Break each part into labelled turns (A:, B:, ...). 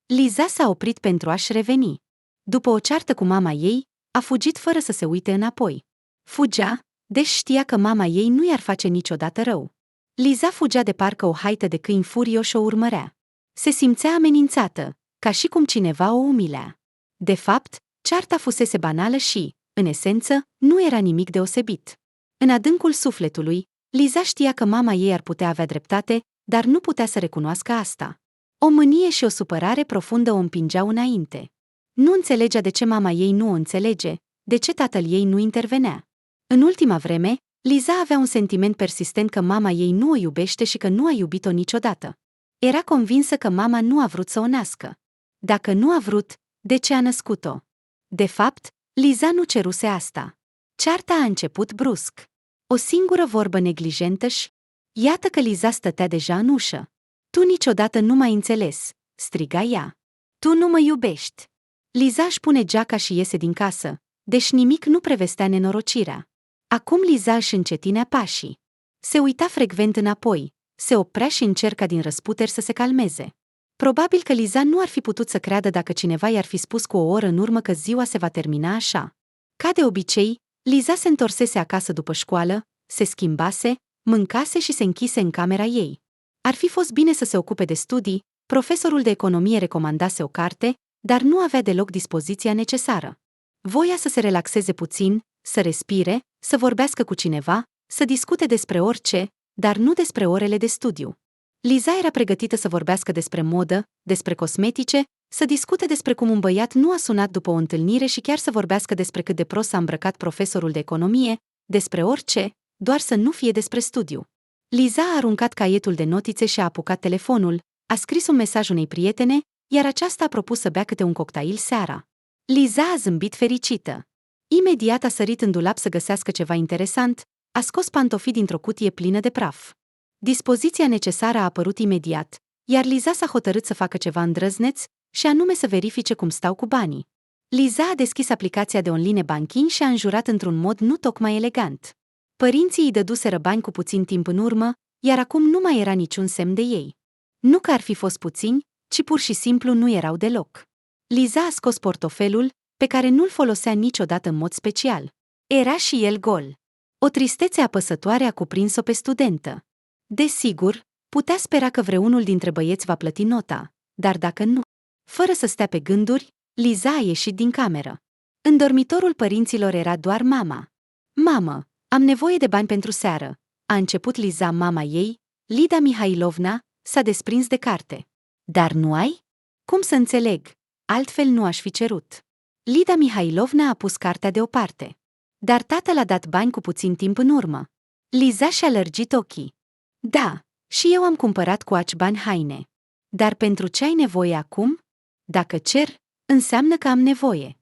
A: Liza s-a oprit pentru a-și reveni. După o ceartă cu mama ei, a fugit fără să se uite înapoi. Fugea, deși știa că mama ei nu i-ar face niciodată rău. Liza fugea de parcă o haită de câini furioși o urmărea. Se simțea amenințată, ca și cum cineva o umilea. De fapt, cearta fusese banală și, în esență, nu era nimic deosebit. În adâncul sufletului, Liza știa că mama ei ar putea avea dreptate, dar nu putea să recunoască asta. O mânie și o supărare profundă o împingeau înainte. Nu înțelegea de ce mama ei nu o înțelege, de ce tatăl ei nu intervenea. În ultima vreme, Liza avea un sentiment persistent că mama ei nu o iubește și că nu a iubit-o niciodată. Era convinsă că mama nu a vrut să o nască. Dacă nu a vrut, de ce a născut-o? De fapt, Liza nu ceruse asta. Cearta a început brusc. O singură vorbă neglijentă și... Iată că Liza stătea deja în ușă. Tu niciodată nu m-ai înțeles, striga ea. Tu nu mă iubești. Liza își pune geaca și iese din casă, deși nimic nu prevestea nenorocirea. Acum Liza își încetinea pașii. Se uita frecvent înapoi, se oprea și încerca din răsputeri să se calmeze. Probabil că Liza nu ar fi putut să creadă dacă cineva i-ar fi spus cu o oră în urmă că ziua se va termina așa. Ca de obicei, Liza se întorsese acasă după școală, se schimbase, mâncase și se închise în camera ei. Ar fi fost bine să se ocupe de studii, profesorul de economie recomandase o carte, dar nu avea deloc dispoziția necesară. Voia să se relaxeze puțin, să respire, să vorbească cu cineva, să discute despre orice, dar nu despre orele de studiu. Liza era pregătită să vorbească despre modă, despre cosmetice, să discute despre cum un băiat nu a sunat după o întâlnire și chiar să vorbească despre cât de prost s-a îmbrăcat profesorul de economie, despre orice, doar să nu fie despre studiu. Liza a aruncat caietul de notițe și a apucat telefonul, a scris un mesaj unei prietene, iar aceasta a propus să bea câte un cocktail seara. Liza a zâmbit fericită. Imediat a sărit în dulap să găsească ceva interesant, a scos pantofii dintr-o cutie plină de praf. Dispoziția necesară a apărut imediat, iar Liza s-a hotărât să facă ceva îndrăzneț, și anume să verifice cum stau cu banii. Liza a deschis aplicația de online banking și a înjurat într-un mod nu tocmai elegant. Părinții îi dăduseră bani cu puțin timp în urmă, iar acum nu mai era niciun semn de ei. Nu că ar fi fost puțini, ci pur și simplu nu erau deloc. Liza a scos portofelul, pe care nu-l folosea niciodată în mod special. Era și el gol. O tristețe apăsătoare a cuprins-o pe studentă. Desigur, putea spera că vreunul dintre băieți va plăti nota, dar dacă nu... Fără să stea pe gânduri, Liza a ieșit din cameră. În dormitorul părinților era doar mama. Mamă, am nevoie de bani pentru seară, a început Liza. Mama ei, Lida Mihailovna, s-a desprins de carte. Dar nu ai? Cum să înțeleg? Altfel nu aș fi cerut. Lida Mihailovna a pus cartea deoparte. Dar tatăl a dat bani cu puțin timp în urmă. Liza și-a lărgit ochii. Da, și eu am cumpărat cu aci bani haine. Dar pentru ce ai nevoie acum? Dacă cer, înseamnă că am nevoie.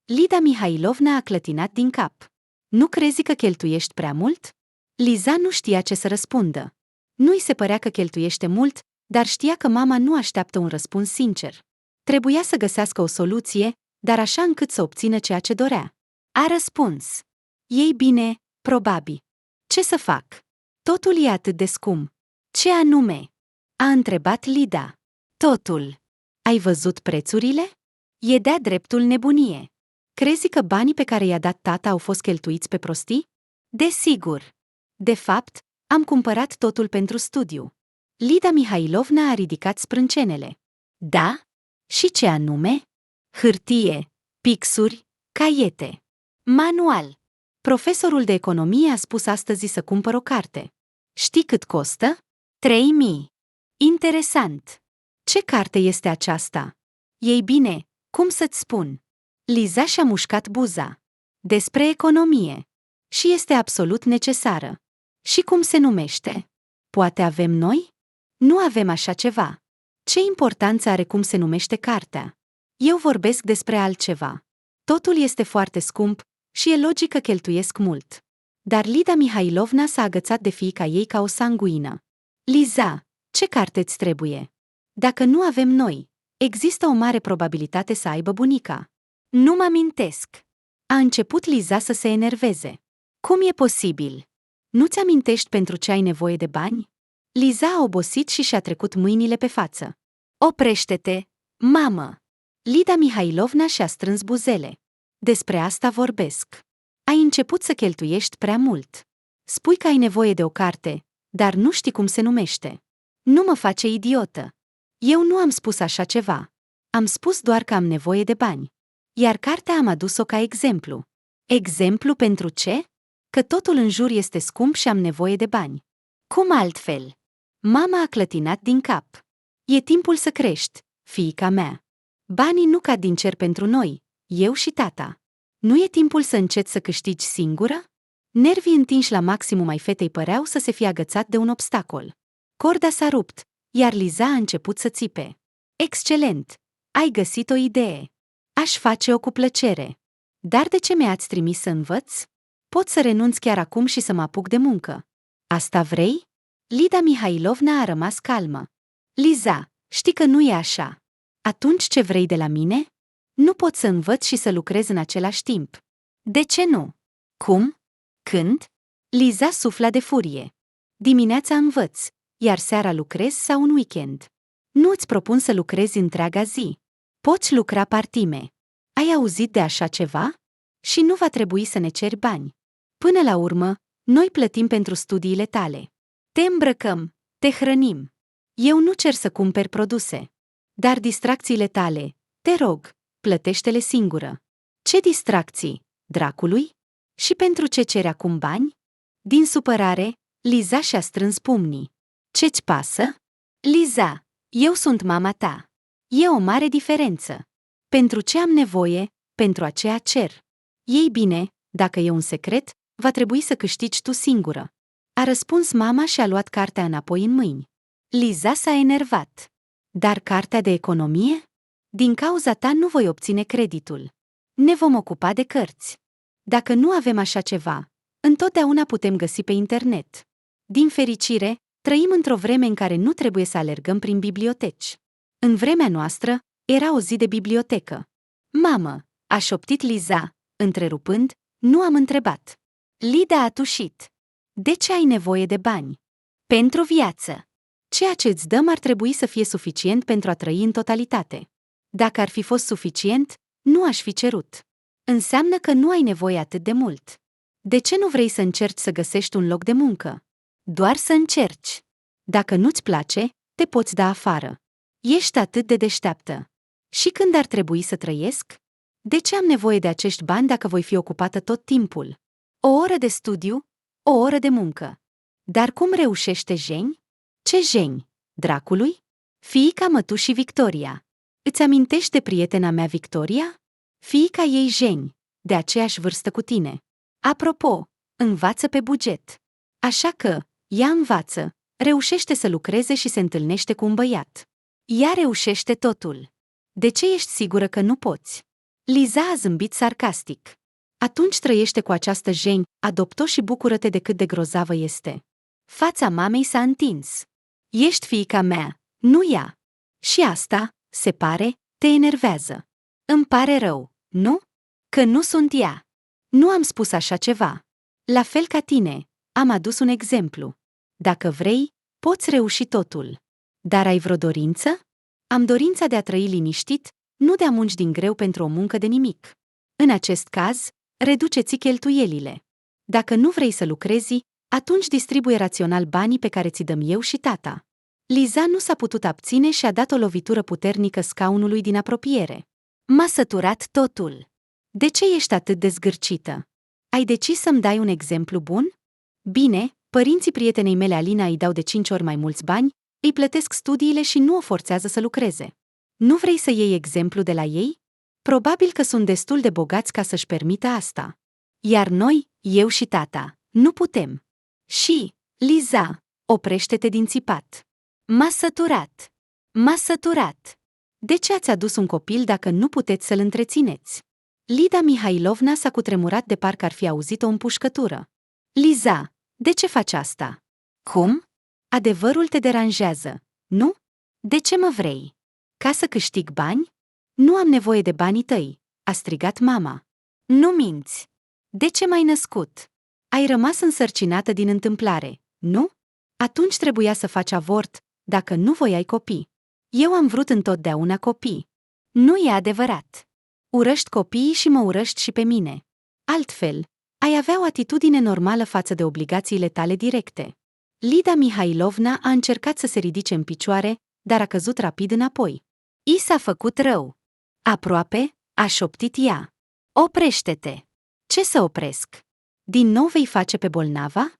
A: Lida Mihailovna a clătinat din cap. Nu crezi că cheltuiești prea mult? Liza nu știa ce să răspundă. Nu-i se părea că cheltuiește mult, dar știa că mama nu așteaptă un răspuns sincer. Trebuia să găsească o soluție, dar așa încât să obțină ceea ce dorea. A răspuns. Ei bine, probabil. Ce să fac? Totul e atât de scump. Ce anume? A întrebat Lida. Totul. Ai văzut prețurile? E de-a dreptul nebunie. Crezi că banii pe care i-a dat tata au fost cheltuiți pe prostii? Desigur. De fapt, am cumpărat totul pentru studiu. Lida Mihailovna a ridicat sprâncenele. Da? Și ce anume? Hârtie, pixuri, caiete. Manual. Profesorul de economie a spus astăzi să cumpăr o carte. Știi cât costă? 3.000. Interesant. Ce carte este aceasta? Ei bine, cum să-ți spun? Liza și-a mușcat buza. Despre economie. Și este absolut necesară. Și cum se numește? Poate avem noi? Nu avem așa ceva. Ce importanță are cum se numește cartea? Eu vorbesc despre altceva. Totul este foarte scump și e logic că cheltuiesc mult. Dar Lida Mihailovna s-a agățat de fiica ei ca o sanguină. Liza, ce carte îți trebuie? Dacă nu avem noi, există o mare probabilitate să aibă bunica. Nu mă amintesc. A început Liza să se enerveze. Cum e posibil? Nu-ți amintești pentru ce ai nevoie de bani? Liza a obosit și și-a trecut mâinile pe față. Oprește-te, Mamă! Lida Mihailovna și-a strâns buzele. Despre asta vorbesc. Ai început să cheltuiești prea mult. Spui că ai nevoie de o carte, dar nu știi cum se numește. Nu mă face idiotă. Eu nu am spus așa ceva. Am spus doar că am nevoie de bani. Iar cartea am adus-o ca exemplu. Exemplu pentru ce? Că totul în jur este scump și am nevoie de bani. Cum altfel? Mama a clătinat din cap. E timpul să crești, fiica mea. Banii nu cad din cer pentru noi, eu și tata. Nu e timpul să înceți să câștigi singură? Nervii întinși la maximum ai fetei păreau să se fie agățat de un obstacol. Corda s-a rupt, iar Liza a început să țipe. Excelent! Ai găsit o idee. Aș face-o cu plăcere. Dar de ce mi-ați trimis să învăț? Pot să renunț chiar acum și să mă apuc de muncă. Asta vrei? Lida Mihailovna a rămas calmă. Liza, știi că nu e așa. Atunci ce vrei de la mine? Nu pot să învăț și să lucrez în același timp. De ce nu? Cum? Când? Liza sufla de furie. Dimineața învăț, iar seara lucrez sau un weekend. Nu îți propun să lucrezi întreaga zi. Poți lucra partime. Ai auzit de așa ceva? Și nu va trebui să ne ceri bani. Până la urmă, noi plătim pentru studiile tale. Te îmbrăcăm, te hrănim. Eu nu cer să cumperi produse. Dar distracțiile tale, te rog, plătește-le singură. Ce distracții, dracului? Și pentru ce ceri acum bani? Din supărare, Liza și-a strâns pumnii. Ce-ți pasă? Liza, eu sunt mama ta. E o mare diferență. Pentru ce am nevoie, pentru aceea cer. Ei bine, dacă e un secret, va trebui să câștigi tu singură. A răspuns mama și a luat cartea înapoi în mâini. Liza s-a enervat. Dar cartea de economie? Din cauza ta nu voi obține creditul. Ne vom ocupa de cărți. Dacă nu avem așa ceva, întotdeauna putem găsi pe internet. Din fericire, trăim într-o vreme în care nu trebuie să alergăm prin biblioteci. În vremea noastră, era o zi de bibliotecă. Mamă, a șoptit Liza, întrerupând, nu am întrebat. Lida a tușit. De ce ai nevoie de bani? Pentru viață. Ceea ce îți dăm ar trebui să fie suficient pentru a trăi în totalitate. Dacă ar fi fost suficient, nu aș fi cerut. Înseamnă că nu ai nevoie atât de mult. De ce nu vrei să încerci să găsești un loc de muncă? Doar să încerci. Dacă nu-ți place, te poți da afară. Ești atât de deșteaptă. Și când ar trebui să trăiesc? De ce am nevoie de acești bani dacă voi fi ocupată tot timpul? O oră de studiu, o oră de muncă. Dar cum reușește Jeni? Ce Jeni? Dracului? Fiica mătușii Victoria. Îți amintești de prietena mea Victoria? Fiica ei Jeni, de aceeași vârstă cu tine. Apropo, învață pe buget. Așa că, ea învață, reușește să lucreze și se întâlnește cu un băiat. Ea reușește totul. De ce ești sigură că nu poți? Liza a zâmbit sarcastic. Atunci trăiește cu această Jeni, adoptă-o și bucură-te de cât de grozavă este. Fața mamei s-a întins. Ești fiica mea, nu ea. Și asta, se pare, te enervează. Îmi pare rău, nu? Că nu sunt ea. Nu am spus așa ceva. La fel ca tine, am adus un exemplu. Dacă vrei, poți reuși totul. Dar ai vreo dorință? Am dorința de a trăi liniștit, nu de a munci din greu pentru o muncă de nimic. În acest caz, reduce-ți cheltuielile. Dacă nu vrei să lucrezi, atunci distribuie rațional banii pe care ți dăm eu și tata. Liza nu s-a putut abține și a dat o lovitură puternică scaunului din apropiere. M-a săturat totul. De ce ești atât de zgârcită? Ai decis să-mi dai un exemplu bun? Bine, părinții prietenei mele Alina îi dau de 5 ori mai mulți bani, îi plătesc studiile și nu o forțează să lucreze. Nu vrei să iei exemplu de la ei? Probabil că sunt destul de bogați ca să-și permită asta. Iar noi, eu și tata, nu putem. Și, Liza, oprește-te din țipat. M-a săturat. M-a săturat. De ce ați adus un copil dacă nu puteți să-l întrețineți? Lida Mihailovna s-a cutremurat de parcă ar fi auzit o împușcătură. Liza, de ce faci asta? Cum? Adevărul te deranjează, nu? De ce mă vrei? Ca să câștig bani? Nu am nevoie de banii tăi, a strigat mama. Nu minți. De ce m-ai născut? Ai rămas însărcinată din întâmplare, nu? Atunci trebuia să faci avort, dacă nu voiai copii. Eu am vrut întotdeauna copii. Nu e adevărat. Urăști copiii și mă urăști și pe mine. Altfel, ai avea o atitudine normală față de obligațiile tale directe. Lida Mihailovna a încercat să se ridice în picioare, dar a căzut rapid înapoi. I s-a făcut rău. Aproape, a șoptit ea. Oprește-te! Ce să opresc? Din nou vei face pe bolnava?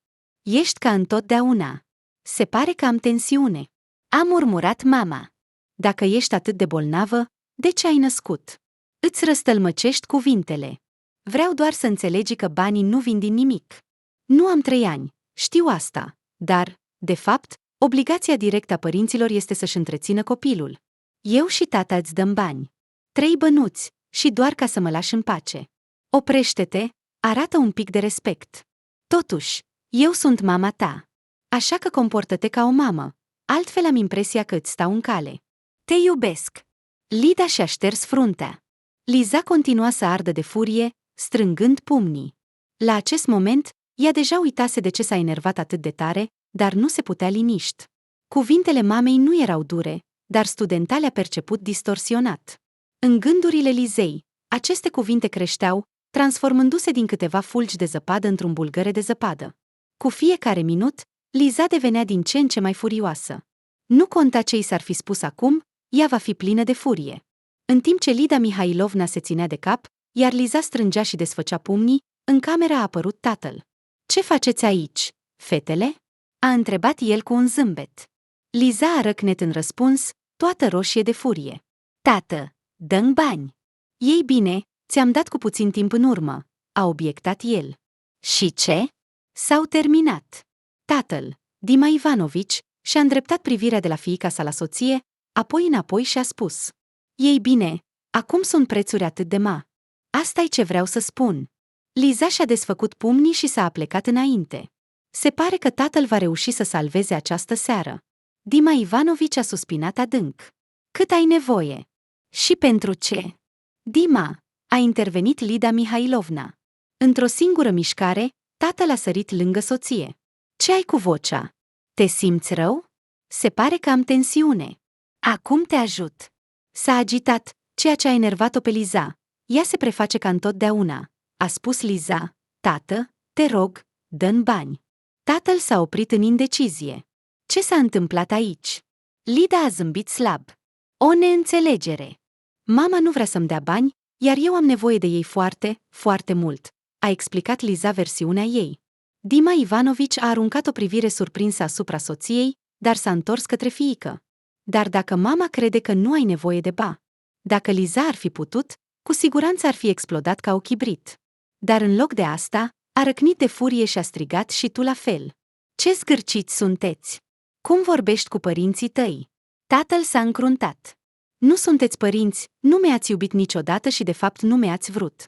A: Ești ca întotdeauna. Se pare că am tensiune. A murmurat mama. Dacă ești atât de bolnavă, de ce ai născut? Îți răstălmăcești cuvintele. Vreau doar să înțelegi că banii nu vin din nimic. Nu am 3 ani, știu asta, dar, de fapt, obligația directă a părinților este să-și întrețină copilul. Eu și tata îți dăm bani. 3 bănuți, și doar ca să mă lași în pace. Oprește-te, arată un pic de respect. Totuși, eu sunt mama ta. Așa că comportă-te ca o mamă, altfel am impresia că îți stau în cale. Te iubesc. Lida și-a șters fruntea. Liza continua să ardă de furie, strângând pumnii. La acest moment, ea deja uitase de ce s-a enervat atât de tare, dar nu se putea liniști. Cuvintele mamei nu erau dure, dar studenta le-a perceput distorsionat. În gândurile Lizei, aceste cuvinte creșteau, transformându-se din câteva fulgi de zăpadă într-un bulgăre de zăpadă. Cu fiecare minut, Liza devenea din ce în ce mai furioasă. Nu conta ce i s-ar fi spus acum, ea va fi plină de furie. În timp ce Lida Mihailovna se ținea de cap, iar Liza strângea și desfăcea pumnii, în cameră a apărut tatăl. Ce faceți aici, fetele? A întrebat el cu un zâmbet. Liza a răcnet în răspuns, toată roșie de furie. Tată, dă-mi bani. Ei bine, ți-am dat cu puțin timp în urmă, a obiectat el. Și ce? S-au terminat. Tatăl, Dima Ivanovici, și-a îndreptat privirea de la fiica sa la soție, apoi înapoi și-a spus. Ei bine, acum sunt prețuri atât de mari. Asta-i ce vreau să spun. Liza și-a desfăcut pumnii și s-a aplecat înainte. Se pare că tatăl va reuși să salveze această seară. Dima Ivanovici a suspinat adânc. Cât ai nevoie? Și pentru ce? Dima, a intervenit Lida Mihailovna. Într-o singură mișcare, tatăl a sărit lângă soție. Ce ai cu vocea? Te simți rău? Se pare că am tensiune. Acum te ajut. S-a agitat, ceea ce a enervat-o pe Liza. Ea se preface ca întotdeauna. A spus Liza, tată, te rog, dă-mi bani. Tatăl s-a oprit în indecizie. Ce s-a întâmplat aici? Lida a zâmbit slab. O neînțelegere. Mama nu vrea să-mi dea bani, iar eu am nevoie de ei foarte, foarte mult, a explicat Liza versiunea ei. Dima Ivanovici a aruncat o privire surprinsă asupra soției, dar s-a întors către fiică. Dar dacă mama crede că nu ai nevoie de bani, dacă Liza ar fi putut, cu siguranță ar fi explodat ca o chibrit. Dar în loc de asta, a răcnit de furie și a strigat și tu la fel. Ce zgârciți sunteți? Cum vorbești cu părinții tăi? Tatăl s-a încruntat. Nu sunteți părinți, nu mi-ați iubit niciodată și de fapt nu mi-ați vrut.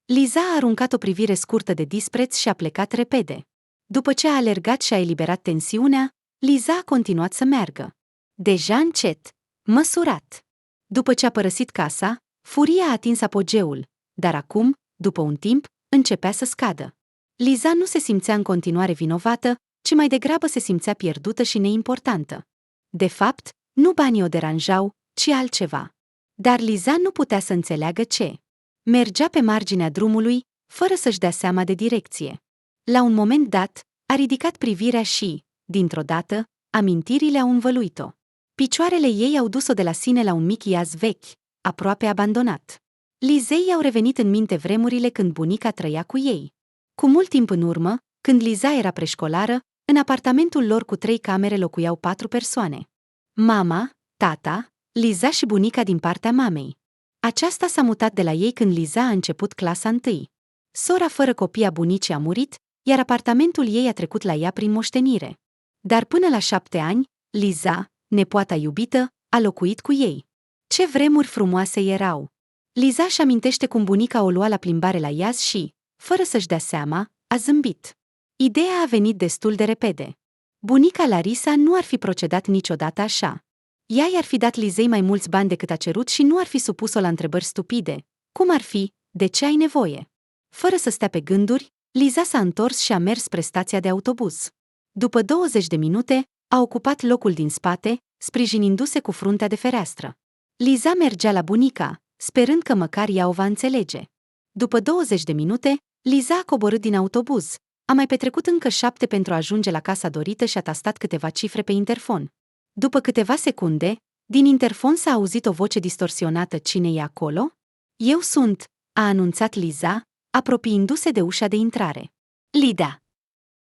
A: Liza a aruncat o privire scurtă de dispreț și a plecat repede. După ce a alergat și a eliberat tensiunea, Liza a continuat să meargă. Deja încet, măsurat. După ce a părăsit casa, furia a atins apogeul, dar acum, după un timp, începea să scadă. Liza nu se simțea în continuare vinovată, ci mai degrabă se simțea pierdută și neimportantă. De fapt, nu banii o deranjau, ci altceva. Dar Liza nu putea să înțeleagă ce. Mergea pe marginea drumului, fără să-și dea seama de direcție. La un moment dat, a ridicat privirea și, dintr-o dată, amintirile au învăluit-o. Picioarele ei au dus-o de la sine la un mic iaz vechi, aproape abandonat. Lizei i-au revenit în minte vremurile când bunica trăia cu ei. Cu mult timp în urmă, când Liza era preșcolară, în apartamentul lor cu 3 camere locuiau 4 persoane. Mama, tata, Liza și bunica din partea mamei. Aceasta s-a mutat de la ei când Liza a început clasa 1. Sora fără copii a bunicii a murit, iar apartamentul ei a trecut la ea prin moștenire. Dar până la 7 ani, Liza, nepoata iubită, a locuit cu ei. Ce vremuri frumoase erau! Liza își amintește cum bunica o lua la plimbare la iaz și, fără să-și dea seama, a zâmbit. Ideea a venit destul de repede. Bunica Larisa nu ar fi procedat niciodată așa. Ea i-ar fi dat Lizei mai mulți bani decât a cerut și nu ar fi supus-o la întrebări stupide. Cum ar fi? De ce ai nevoie? Fără să stea pe gânduri, Liza s-a întors și a mers spre stația de autobuz. După 20 de minute, a ocupat locul din spate, sprijinindu-se cu fruntea de fereastră. Liza mergea la bunica, sperând că măcar ea o va înțelege. După 20 de minute, Liza a coborât din autobuz. A mai petrecut încă 7 pentru a ajunge la casa dorită și a tastat câteva cifre pe interfon. După câteva secunde, din interfon s-a auzit o voce distorsionată: "Cine e acolo?" "Eu sunt," a anunțat Liza, apropiindu-se de ușa de intrare. "Lida."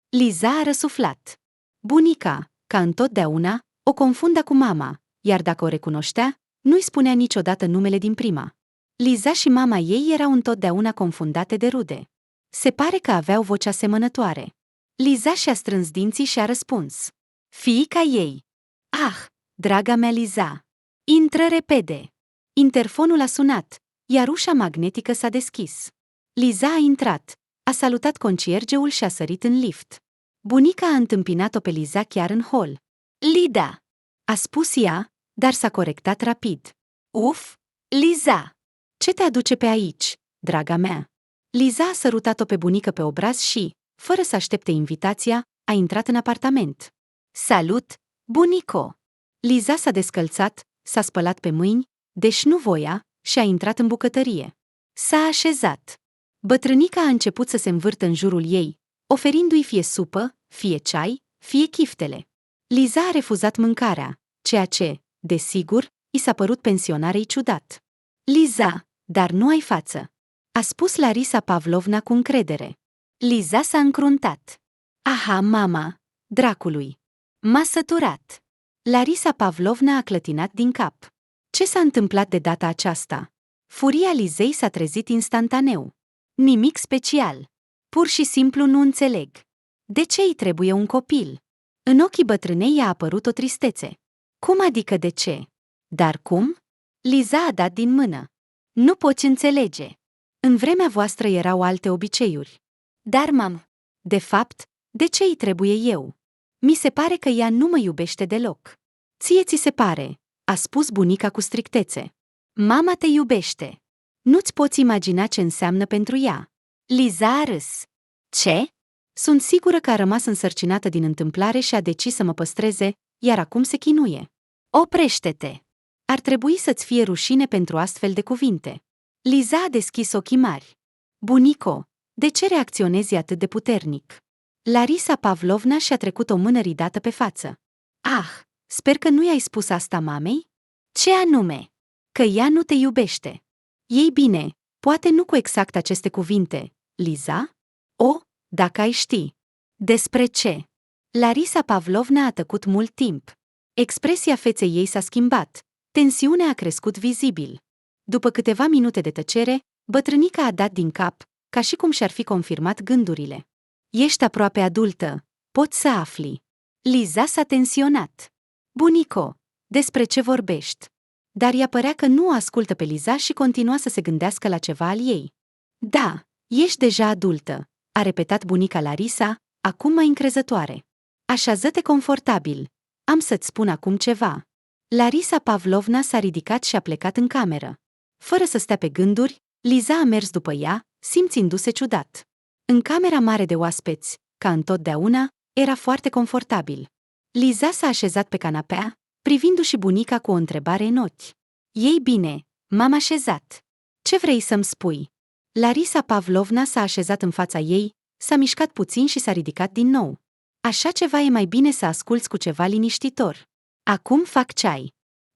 A: Liza a răsuflat. Bunica, ca întotdeauna, o confunda cu mama, iar dacă o recunoștea, nu-i spunea niciodată numele din prima. Liza și mama ei erau întotdeauna confundate de rude. Se pare că aveau voce asemănătoare. Liza și-a strâns dinții și a răspuns: "Fiica ei." "Ah, draga mea Liza, intră repede." Interfonul a sunat, iar ușa magnetică s-a deschis. Liza a intrat, a salutat conciergeul și a sărit în lift. Bunica a întâmpinat-o pe Liza chiar în hol. "Lida," a spus ea, dar s-a corectat rapid. "Uf, Liza, ce te aduce pe aici, draga mea?" Liza a sărutat-o pe bunică pe obraz și, fără să aștepte invitația, a intrat în apartament. "Salut, bunico!" Liza s-a descălțat, s-a spălat pe mâini, deși nu voia, și a intrat în bucătărie. S-a așezat. Bătrânica a început să se învârtă în jurul ei, oferindu-i fie supă, fie ceai, fie chiftele. Liza a refuzat mâncarea, ceea ce, desigur, i s-a părut pensionarei ciudat. "Liza, dar nu ai față," a spus Larisa Pavlovna cu încredere. Liza s-a încruntat. "Aha, mama, dracului. M-a săturat." Larisa Pavlovna a clătinat din cap. Ce s-a întâmplat de data aceasta? Furia Lizei s-a trezit instantaneu. "Nimic special. Pur și simplu nu înțeleg. De ce îi trebuie un copil?" În ochii bătrânei a apărut o tristețe. "Cum adică de ce? Dar cum?" Liza a dat din mână. "Nu poți înțelege. În vremea voastră erau alte obiceiuri." "Dar, de fapt, de ce îi trebuie eu? Mi se pare că ea nu mă iubește deloc." "Ție ți se pare," a spus bunica cu strictețe. "Mama te iubește. Nu-ți poți imagina ce înseamnă pentru ea." Liza a râs. "Ce?" "Sunt sigură că a rămas însărcinată din întâmplare și a decis să mă păstreze, iar acum se chinuie." "Oprește-te! Ar trebui să-ți fie rușine pentru astfel de cuvinte." Liza a deschis ochii mari. "Bunico, de ce reacționezi atât de puternic?" Larisa Pavlovna și-a trecut o mână ridată pe față. "Ah, sper că nu i-ai spus asta mamei?" "Ce anume?" "Că ea nu te iubește." "Ei bine, poate nu cu exact aceste cuvinte, Liza?" "O, dacă ai ști." "Despre ce?" Larisa Pavlovna a tăcut mult timp. Expresia feței ei s-a schimbat, tensiunea a crescut vizibil. După câteva minute de tăcere, bătrânica a dat din cap, ca și cum și-ar fi confirmat gândurile. "Ești aproape adultă, poți să afli." Liza s-a tensionat. "Bunico, despre ce vorbești?" Dar ea părea că nu o ascultă pe Liza și continua să se gândească la ceva al ei. "Da, ești deja adultă," a repetat bunica Larisa, acum mai încrezătoare. "Așează-te confortabil. Am să-ți spun acum ceva." Larisa Pavlovna s-a ridicat și a plecat în cameră. Fără să stea pe gânduri, Liza a mers după ea, simțindu-se ciudat. În camera mare de oaspeți, ca întotdeauna, era foarte confortabil. Liza s-a așezat pe canapea, privindu-și bunica cu o întrebare în ochi. "Ei bine, m-am așezat. Ce vrei să-mi spui?" Larisa Pavlovna s-a așezat în fața ei, s-a mișcat puțin și s-a ridicat din nou. "Așa ceva e mai bine să asculți cu ceva liniștitor. Acum fac ceai."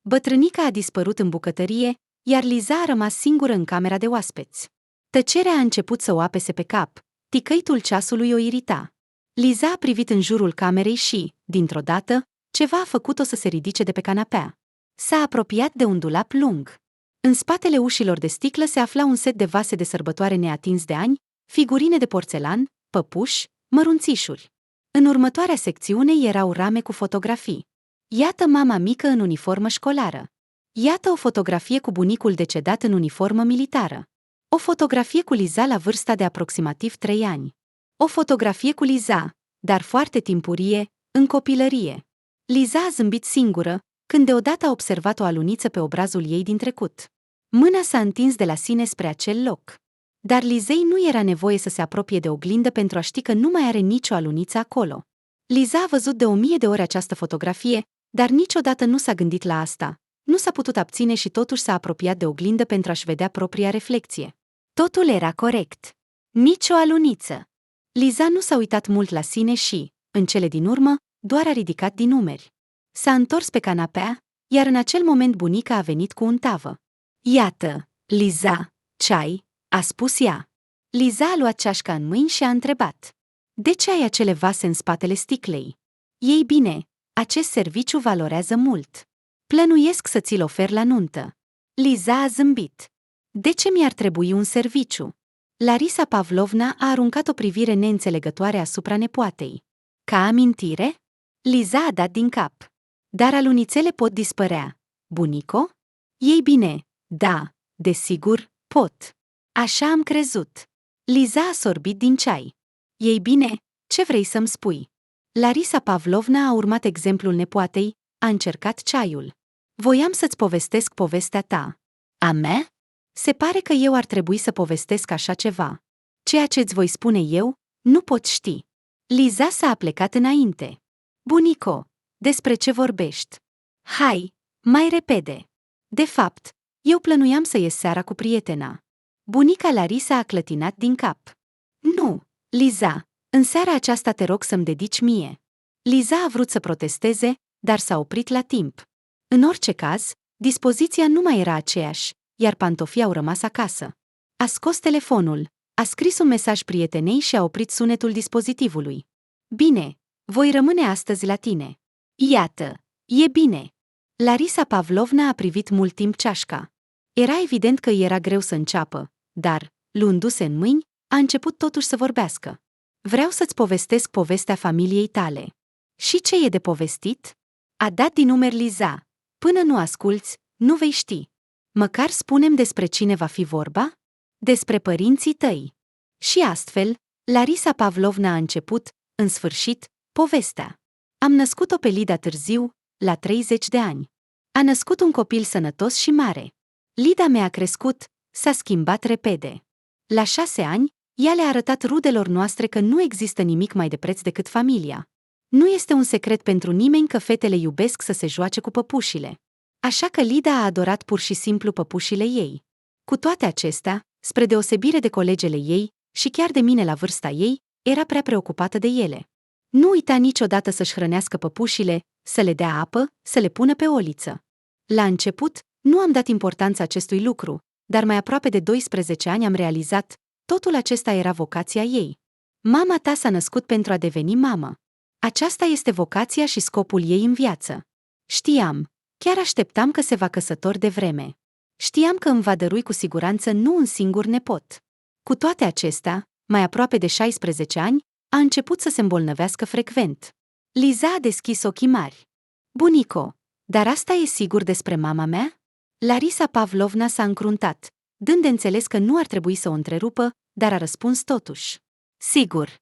A: Bătrânica a dispărut în bucătărie, iar Liza a rămas singură în camera de oaspeți. Tăcerea a început să o apese pe cap, ticăitul ceasului o irita. Liza a privit în jurul camerei și, dintr-o dată, ceva a făcut-o să se ridice de pe canapea. S-a apropiat de un dulap lung. În spatele ușilor de sticlă se afla un set de vase de sărbătoare neatins de ani, figurine de porțelan, păpuși, mărunțișuri. În următoarea secțiune erau rame cu fotografii. Iată mama mică în uniformă școlară. Iată o fotografie cu bunicul decedat în uniformă militară. O fotografie cu Liza la vârsta de aproximativ 3 ani. O fotografie cu Liza, dar foarte timpurie, în copilărie. Liza a zâmbit singură, când deodată a observat o aluniță pe obrazul ei din trecut. Mâna s-a întins de la sine spre acel loc. Dar Lizei nu era nevoie să se apropie de oglindă pentru a ști că nu mai are nicio aluniță acolo. Liza a văzut de 1000 de ori această fotografie, dar niciodată nu s-a gândit la asta. Nu s-a putut abține și totuși s-a apropiat de oglindă pentru a-și vedea propria reflecție. Totul era corect. Nici o aluniță. Liza nu s-a uitat mult la sine și, în cele din urmă, doar a ridicat din numeri. S-a întors pe canapea, iar în acel moment bunica a venit cu un tavă. Iată, Liza, ceai, a spus ea. Liza a luat ceașca în mâini și a întrebat. De ce ai acele vase în spatele sticlei? Ei bine, acest serviciu valorează mult. Plănuiesc să ți-l ofer la nuntă. Liza a zâmbit. De ce mi-ar trebui un serviciu? Larisa Pavlovna a aruncat o privire neînțelegătoare asupra nepoatei. Ca amintire? Liza a dat din cap. Dar alunițele pot dispărea. Bunico? Ei bine, da, desigur, pot. Așa am crezut. Liza a sorbit din ceai. Ei bine, ce vrei să-mi spui? Larisa Pavlovna a urmat exemplul nepoatei, a încercat ceaiul. Voiam să-ți povestesc povestea ta. A mea? Se pare că eu ar trebui să povestesc așa ceva. Ceea ce-ți voi spune eu, nu pot ști. Liza s-a aplecat înainte. Bunico, despre ce vorbești? Hai, mai repede. De fapt, eu plănuiam să ies seara cu prietena. Bunica Larisa a clătinat din cap. Nu, Liza, în seara aceasta te rog să-mi dedici mie. Liza a vrut să protesteze, dar s-a oprit la timp. În orice caz, dispoziția nu mai era aceeași, iar pantofii au rămas acasă. A scos telefonul, a scris un mesaj prietenei și a oprit sunetul dispozitivului. Bine, voi rămâne astăzi la tine. Iată, e bine. Larisa Pavlovna a privit mult timp ceașca. Era evident că îi era greu să înceapă, dar, luându-se în mâini, a început totuși să vorbească. Vreau să-ți povestesc povestea familiei tale. Și ce e de povestit? A dat din numeri Liza. Până nu asculți, nu vei ști. Măcar spunem despre cine va fi vorba? Despre părinții tăi. Și astfel, Larisa Pavlovna a început, în sfârșit, povestea. Am născut-o pe Lida târziu, la 30 de ani. A născut un copil sănătos și mare. Lida mea a crescut, s-a schimbat repede. La 6 ani, ea le-a arătat rudelor noastre că nu există nimic mai de preț decât familia. Nu este un secret pentru nimeni că fetele iubesc să se joace cu păpușile. Așa că Lida a adorat pur și simplu păpușile ei. Cu toate acestea, spre deosebire de colegele ei, și chiar de mine la vârsta ei, era prea preocupată de ele. Nu uita niciodată să-și hrănească păpușile, să le dea apă, să le pună pe oliță. La început, nu am dat importanță acestui lucru, dar mai aproape de 12 ani am realizat, totul acesta era vocația ei. Mama ta s-a născut pentru a deveni mamă. Aceasta este vocația și scopul ei în viață. Știam, chiar așteptam că se va căsători de vreme. Știam că îmi va dărui cu siguranță nu un singur nepot. Cu toate acestea, mai aproape de 16 ani, a început să se îmbolnăvească frecvent. Liza a deschis ochii mari. Bunico, dar asta e sigur despre mama mea? Larisa Pavlovna s-a încruntat, dând de înțeles că nu ar trebui să o întrerupă, dar a răspuns totuși. Sigur.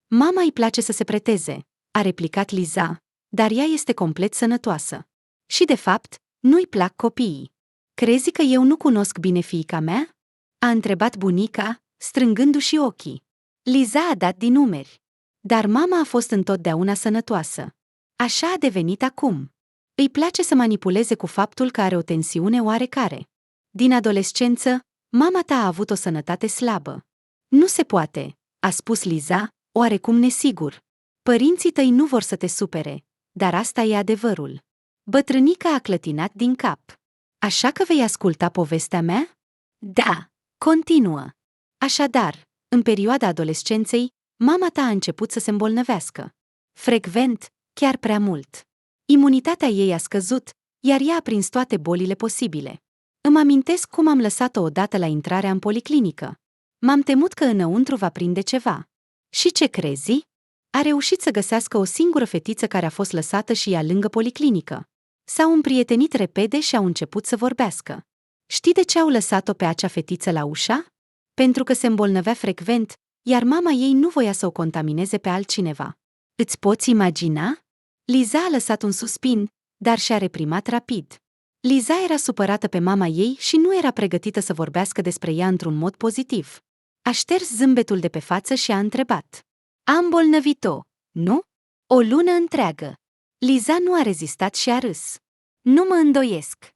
A: Mama îi place să se preteze, a replicat Liza, dar ea este complet sănătoasă. Și de fapt, nu-i plac copiii. Crezi că eu nu cunosc bine fiica mea? A întrebat bunica, strângându-și ochii. Liza a dat din numeri. Dar mama a fost întotdeauna sănătoasă. Așa a devenit acum. Îi place să manipuleze cu faptul că are o tensiune oarecare. Din adolescență, mama ta a avut o sănătate slabă. Nu se poate, a spus Liza, oarecum nesigur. Părinții tăi nu vor să te supere, dar asta e adevărul. Bătrânica a clătinat din cap. Așa că vei asculta povestea mea? Da, continuă. Așadar, în perioada adolescenței, mama ta a început să se îmbolnăvească. Frecvent, chiar prea mult. Imunitatea ei a scăzut, iar ea a prins toate bolile posibile. Îmi amintesc cum am lăsat-o odată la intrarea în policlinică. M-am temut că înăuntru va prinde ceva. Și ce crezi? A reușit să găsească o singură fetiță care a fost lăsată și ea lângă policlinică. S-au împrietenit repede și au început să vorbească. Știi de ce au lăsat-o pe acea fetiță la ușa? Pentru că se îmbolnăvea frecvent, iar mama ei nu voia să o contamineze pe altcineva. Îți poți imagina? Liza a lăsat un suspin, dar și-a reprimat rapid. Liza era supărată pe mama ei și nu era pregătită să vorbească despre ea într-un mod pozitiv. A șters zâmbetul de pe față și a întrebat. Am îmbolnăvit-o, nu? O lună întreagă. Liza nu a rezistat și a râs. Nu mă îndoiesc.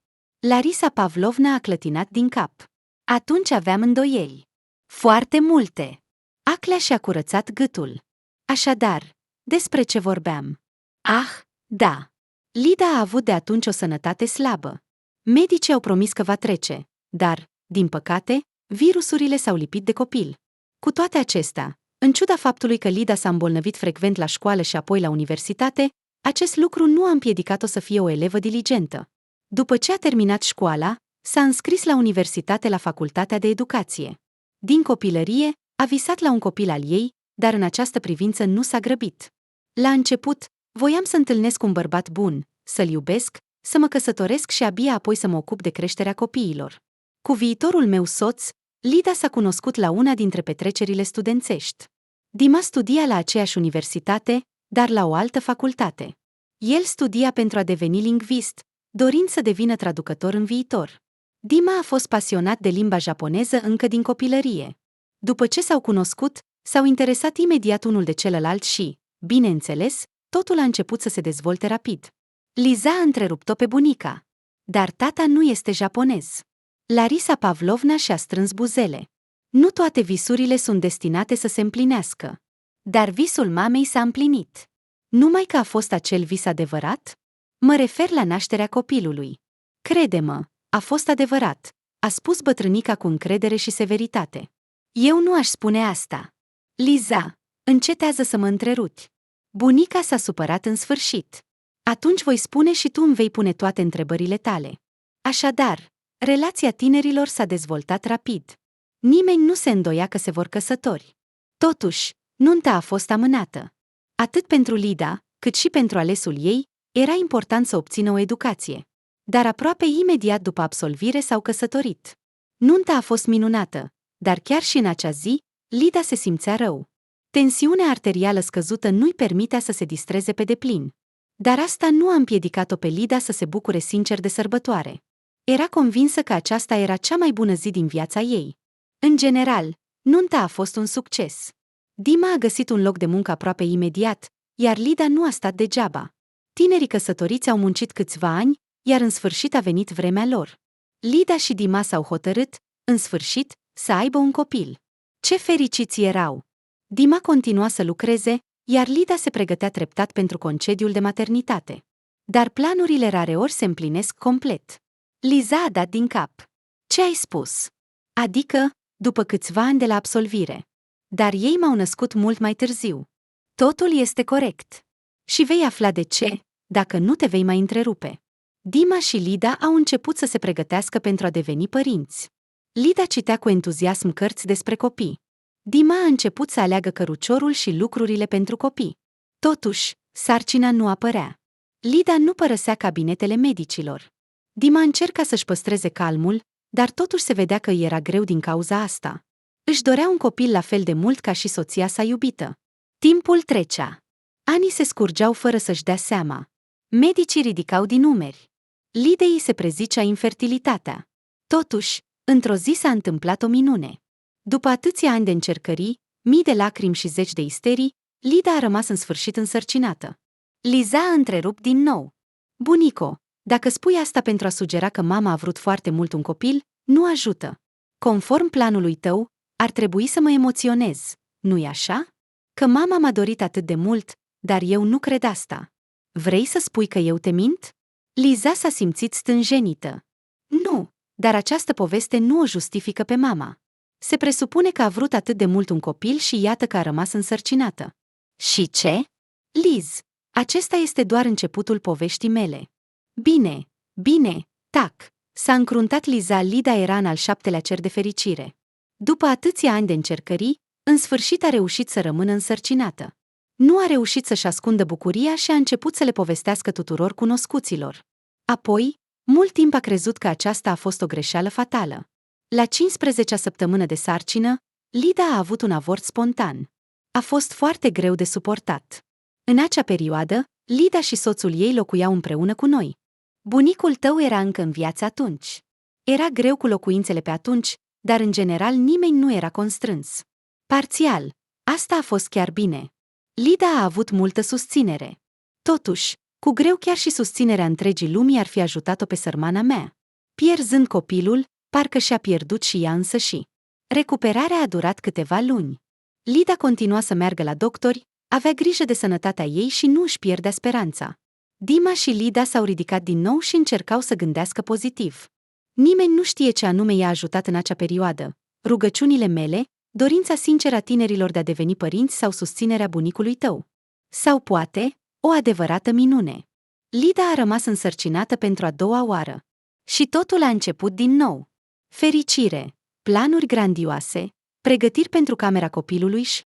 A: Larisa Pavlovna a clătinat din cap. Atunci aveam îndoieli. Foarte multe. Aclea și-a curățat gâtul. Așadar, despre ce vorbeam? Ah, da. Lida a avut de atunci o sănătate slabă. Medicii au promis că va trece, dar, din păcate, virusurile s-au lipit de copil. Cu toate acestea, în ciuda faptului că Lida s-a îmbolnăvit frecvent la școală și apoi la universitate, acest lucru nu a împiedicat-o să fie o elevă diligentă. După ce a terminat școala, s-a înscris la universitate la Facultatea de Educație. Din copilărie, a visat la un copil al ei, dar în această privință nu s-a grăbit. La început, voiam să întâlnesc un bărbat bun, să-l iubesc, să mă căsătoresc și abia apoi să mă ocup de creșterea copiilor. Cu viitorul meu soț, Lida s-a cunoscut la una dintre petrecerile studențești. Dima studia la aceeași universitate, dar la o altă facultate. El studia pentru a deveni lingvist, dorind să devină traducător în viitor. Dima a fost pasionat de limba japoneză încă din copilărie. După ce s-au cunoscut, s-au interesat imediat unul de celălalt și, bineînțeles, totul a început să se dezvolte rapid. Liza a întrerupt-o pe bunica. Dar tata nu este japonez. Larisa Pavlovna și-a strâns buzele. Nu toate visurile sunt destinate să se împlinească. Dar visul mamei s-a împlinit. Numai că a fost acel vis adevărat? Mă refer la nașterea copilului. Crede-mă, a fost adevărat, a spus bătrânica cu încredere și severitate. Eu nu aș spune asta. Liza, încetează să mă întrerupi. Bunica s-a supărat în sfârșit. Atunci voi spune și tu îmi vei pune toate întrebările tale. Așadar, relația tinerilor s-a dezvoltat rapid. Nimeni nu se îndoia că se vor căsători. Totuși, nunta a fost amânată. Atât pentru Lida, cât și pentru alesul ei, era important să obțină o educație. Dar aproape imediat după absolvire s-au căsătorit. Nunta a fost minunată, dar chiar și în acea zi, Lida se simțea rău. Tensiunea arterială scăzută nu-i permitea să se distreze pe deplin. Dar asta nu a împiedicat-o pe Lida să se bucure sincer de sărbătoare. Era convinsă că aceasta era cea mai bună zi din viața ei. În general, nunta a fost un succes. Dima a găsit un loc de muncă aproape imediat, iar Lida nu a stat degeaba. Tinerii căsătoriți au muncit câțiva ani, iar în sfârșit a venit vremea lor. Lida și Dima s-au hotărât, în sfârșit, să aibă un copil. Ce fericiți erau! Dima continua să lucreze, iar Lida se pregătea treptat pentru concediul de maternitate. Dar planurile rareori se împlinesc complet. Liza a dat din cap. Ce ai spus? Adică, după câțiva ani de la absolvire. Dar ei m-au născut mult mai târziu. Totul este corect. Și vei afla de ce, dacă nu te vei mai întrerupe. Dima și Lida au început să se pregătească pentru a deveni părinți. Lida citea cu entuziasm cărți despre copii. Dima a început să aleagă căruciorul și lucrurile pentru copii. Totuși, sarcina nu apărea. Lida nu părăsea cabinetele medicilor. Dima încerca să-și păstreze calmul, dar totuși se vedea că îi era greu din cauza asta. Își dorea un copil la fel de mult ca și soția sa iubită. Timpul trecea. Anii se scurgeau fără să-și dea seama. Medicii ridicau din numeri. Lidei se prezicea infertilitatea. Totuși, într-o zi s-a întâmplat o minune. După atâția ani de încercării, mii de lacrimi și zeci de isterii, Lida a rămas în sfârșit însărcinată. Liza a întrerupt din nou. Bunico, dacă spui asta pentru a sugera că mama a vrut foarte mult un copil, nu ajută. Conform planului tău, ar trebui să mă emoționez, nu-i așa? Că mama m-a dorit atât de mult, dar eu nu cred asta. Vrei să spui că eu te mint? Liza s-a simțit stânjenită. Nu, dar această poveste nu o justifică pe mama. Se presupune că a vrut atât de mult un copil și iată că a rămas însărcinată. Și ce? Liz, acesta este doar începutul poveștii mele. Bine, tac. S-a încruntat Liza. Lida era în al 7-lea cer de fericire. După atâția ani de încercării, în sfârșit a reușit să rămână însărcinată. Nu a reușit să-și ascundă bucuria și a început să le povestească tuturor cunoscuților. Apoi, mult timp a crezut că aceasta a fost o greșeală fatală. La 15-a săptămână de sarcină, Lida a avut un avort spontan. A fost foarte greu de suportat. În acea perioadă, Lida și soțul ei locuiau împreună cu noi. Bunicul tău era încă în viață atunci. Era greu cu locuințele pe atunci, dar în general nimeni nu era constrâns. Parțial, asta a fost chiar bine. Lida a avut multă susținere. Totuși, cu greu chiar și susținerea întregii lumii ar fi ajutat-o pe sărmana mea. Pierzând copilul, parcă și-a pierdut și ea însăși. Recuperarea a durat câteva luni. Lida continua să meargă la doctori, avea grijă de sănătatea ei și nu își pierdea speranța. Dima și Lida s-au ridicat din nou și încercau să gândească pozitiv. Nimeni nu știe ce anume i-a ajutat în acea perioadă. Rugăciunile mele, dorința sinceră a tinerilor de a deveni părinți sau susținerea bunicului tău. Sau poate, o adevărată minune. Lida a rămas însărcinată pentru a doua oară. Și totul a început din nou. Fericire, planuri grandioase, pregătiri pentru camera copilului și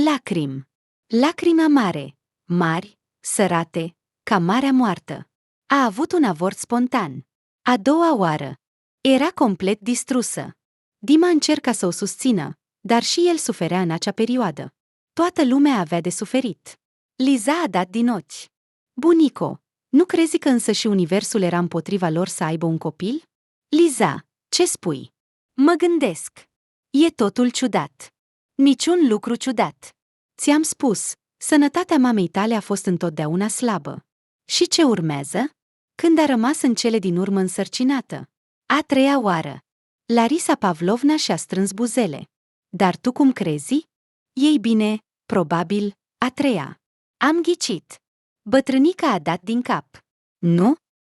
A: lacrimi. Lacrimi amare, mari, sărate, ca marea moartă. A avut un avort spontan. A doua oară. Era complet distrusă. Dima încerca să o susțină, dar și el suferea în acea perioadă. Toată lumea avea de suferit. Liza a dat din ochi. Bunico, nu crezi că însă și universul era împotriva lor să aibă un copil? Liza, ce spui? Mă gândesc. E totul ciudat. Niciun lucru ciudat. Ți-am spus, sănătatea mamei tale a fost întotdeauna slabă. Și ce urmează? Când a rămas în cele din urmă însărcinată. A treia oară. Larisa Pavlovna și-a strâns buzele. Dar tu cum crezi? Ei bine, probabil, a treia. Am ghicit. Bătrânica a dat din cap. Nu?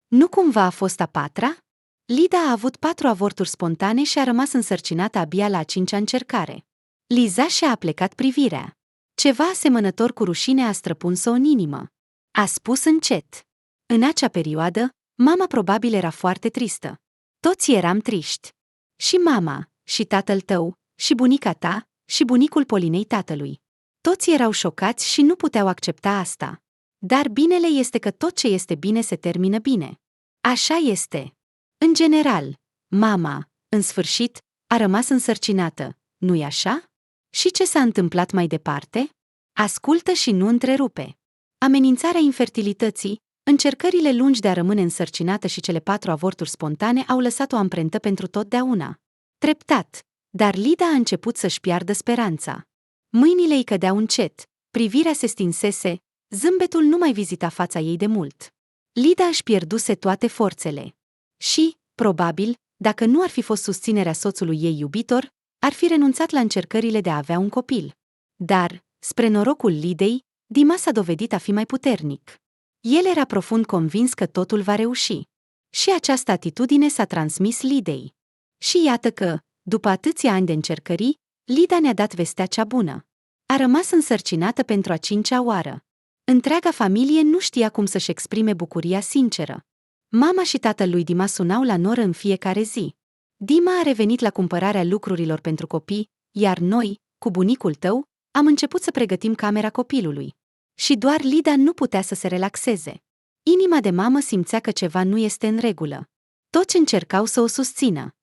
A: Nu cumva a fost a patra? Lida a avut 4 avorturi spontane și a rămas însărcinată abia la a 5-a încercare. Liza și-a aplecat privirea. Ceva asemănător cu rușine a străpuns-o în inimă. A spus încet. În acea perioadă, mama probabil era foarte tristă. Toți eram triști. Și mama, și tatăl tău, și bunica ta, și bunicul Polinei tatălui. Toți erau șocați și nu puteau accepta asta. Dar binele este că tot ce este bine se termină bine. Așa este. În general, mama, în sfârșit, a rămas însărcinată, nu-i așa? Și ce s-a întâmplat mai departe? Ascultă și nu întrerupe. Amenințarea infertilității, încercările lungi de a rămâne însărcinată și cele 4 avorturi spontane au lăsat o amprentă pentru totdeauna. Treptat, dar Lida a început să-și piardă speranța. Mâinile îi cădeau încet, privirea se stinsese, zâmbetul nu mai vizita fața ei de mult. Lida își pierduse toate forțele. Și, probabil, dacă nu ar fi fost susținerea soțului ei iubitor, ar fi renunțat la încercările de a avea un copil. Dar, spre norocul Lidei, Dima s-a dovedit a fi mai puternic. El era profund convins că totul va reuși. Și această atitudine s-a transmis Lidei. Și iată că, după atâția ani de încercări, Lida ne-a dat vestea cea bună. A rămas însărcinată pentru a 5-a oară. Întreaga familie nu știa cum să-și exprime bucuria sinceră. Mama și tatăl lui Dima sunau la noră în fiecare zi. Dima a revenit la cumpărarea lucrurilor pentru copii, iar noi, cu bunicul tău, am început să pregătim camera copilului. Și doar Lida nu putea să se relaxeze. Inima de mamă simțea că ceva nu este în regulă. Toți încercau să o susțină.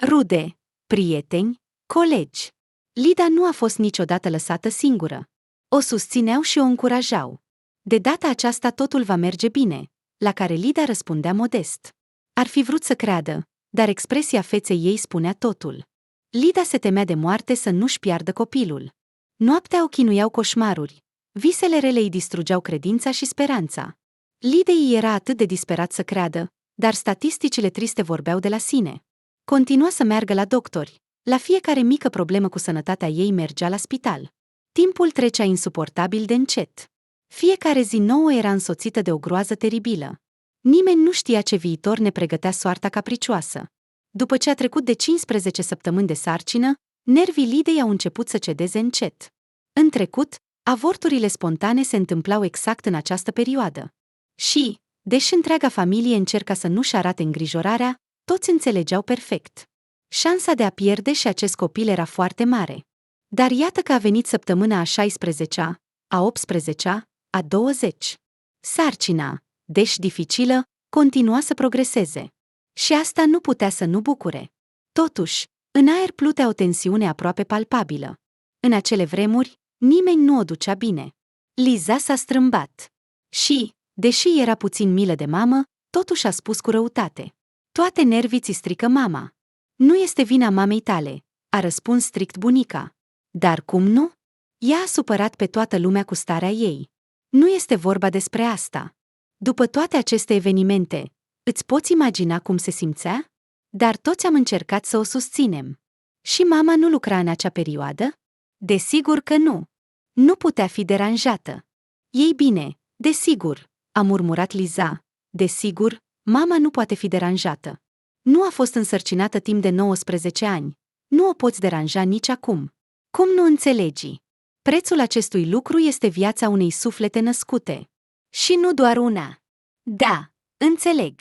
A: Rude, prieteni, colegi. Lida nu a fost niciodată lăsată singură. O susțineau și o încurajau. De data aceasta totul va merge bine, la care Lida răspundea modest. Ar fi vrut să creadă, dar expresia feței ei spunea totul. Lida se temea de moarte să nu-și piardă copilul. Noaptea o chinuiau coșmaruri. Visele rele îi distrugeau credința și speranța. Lidei era atât de disperat să creadă, dar statisticile triste vorbeau de la sine. Continua să meargă la doctori. La fiecare mică problemă cu sănătatea ei mergea la spital. Timpul trecea insuportabil de încet. Fiecare zi nouă era însoțită de o groază teribilă. Nimeni nu știa ce viitor ne pregătea soarta capricioasă. După ce a trecut de 15 săptămâni de sarcină, nervii Lidei au început să cedeze încet. În trecut, avorturile spontane se întâmplau exact în această perioadă. Și, deși întreaga familie încerca să nu-și arate îngrijorarea, toți înțelegeau perfect. Șansa de a pierde și acest copil era foarte mare. Dar iată că a venit săptămâna a 16-a, a 18-a, a 20. Sarcina, deși dificilă, continua să progreseze. Și asta nu putea să nu bucure. Totuși, în aer plutea o tensiune aproape palpabilă. În acele vremuri, nimeni nu o ducea bine. Liza s-a strâmbat. Și, deși era puțin milă de mamă, totuși a spus cu răutate. Toate nervii ți strică mama. Nu este vina mamei tale, a răspuns strict bunica. Dar cum nu? Ea a supărat pe toată lumea cu starea ei. Nu este vorba despre asta. După toate aceste evenimente, îți poți imagina cum se simțea? Dar toți am încercat să o susținem. Și mama nu lucra în acea perioadă? Desigur că nu. Nu putea fi deranjată. Ei bine, desigur, a murmurat Liza. Desigur, mama nu poate fi deranjată. Nu a fost însărcinată timp de 19 ani. Nu o poți deranja nici acum. Cum nu înțelegi? Prețul acestui lucru este viața unei suflete născute. Și nu doar una. Da, înțeleg.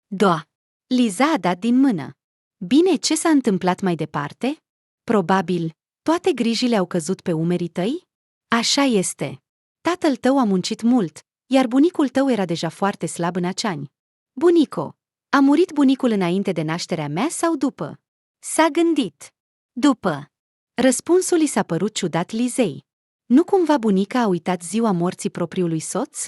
A: Da. Liza a dat din mână. Bine, ce s-a întâmplat mai departe? Probabil, toate grijile au căzut pe umerii tăi? Așa este. Tatăl tău a muncit mult, iar bunicul tău era deja foarte slab în acei ani. Bunico, a murit bunicul înainte de nașterea mea sau după? S-a gândit. După. Răspunsul i s-a părut ciudat Lizei. Nu cumva bunica a uitat ziua morții propriului soț?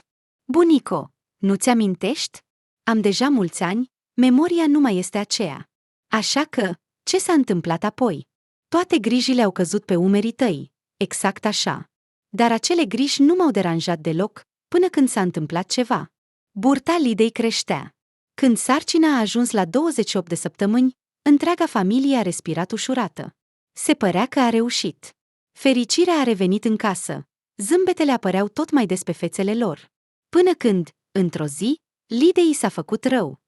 A: Bunico, nu-ți amintești? Am deja mulți ani, memoria nu mai este aceea. Așa că, ce s-a întâmplat apoi? Toate grijile au căzut pe umerii tăi, exact așa. Dar acele griji nu m-au deranjat deloc, până când s-a întâmplat ceva. Burta Lidei creștea. Când sarcina a ajuns la 28 de săptămâni, întreaga familie a respirat ușurată. Se părea că a reușit. Fericirea a revenit în casă. Zâmbetele apăreau tot mai des pe fețele lor. Până când, într-o zi, Lidei i s-a făcut rău.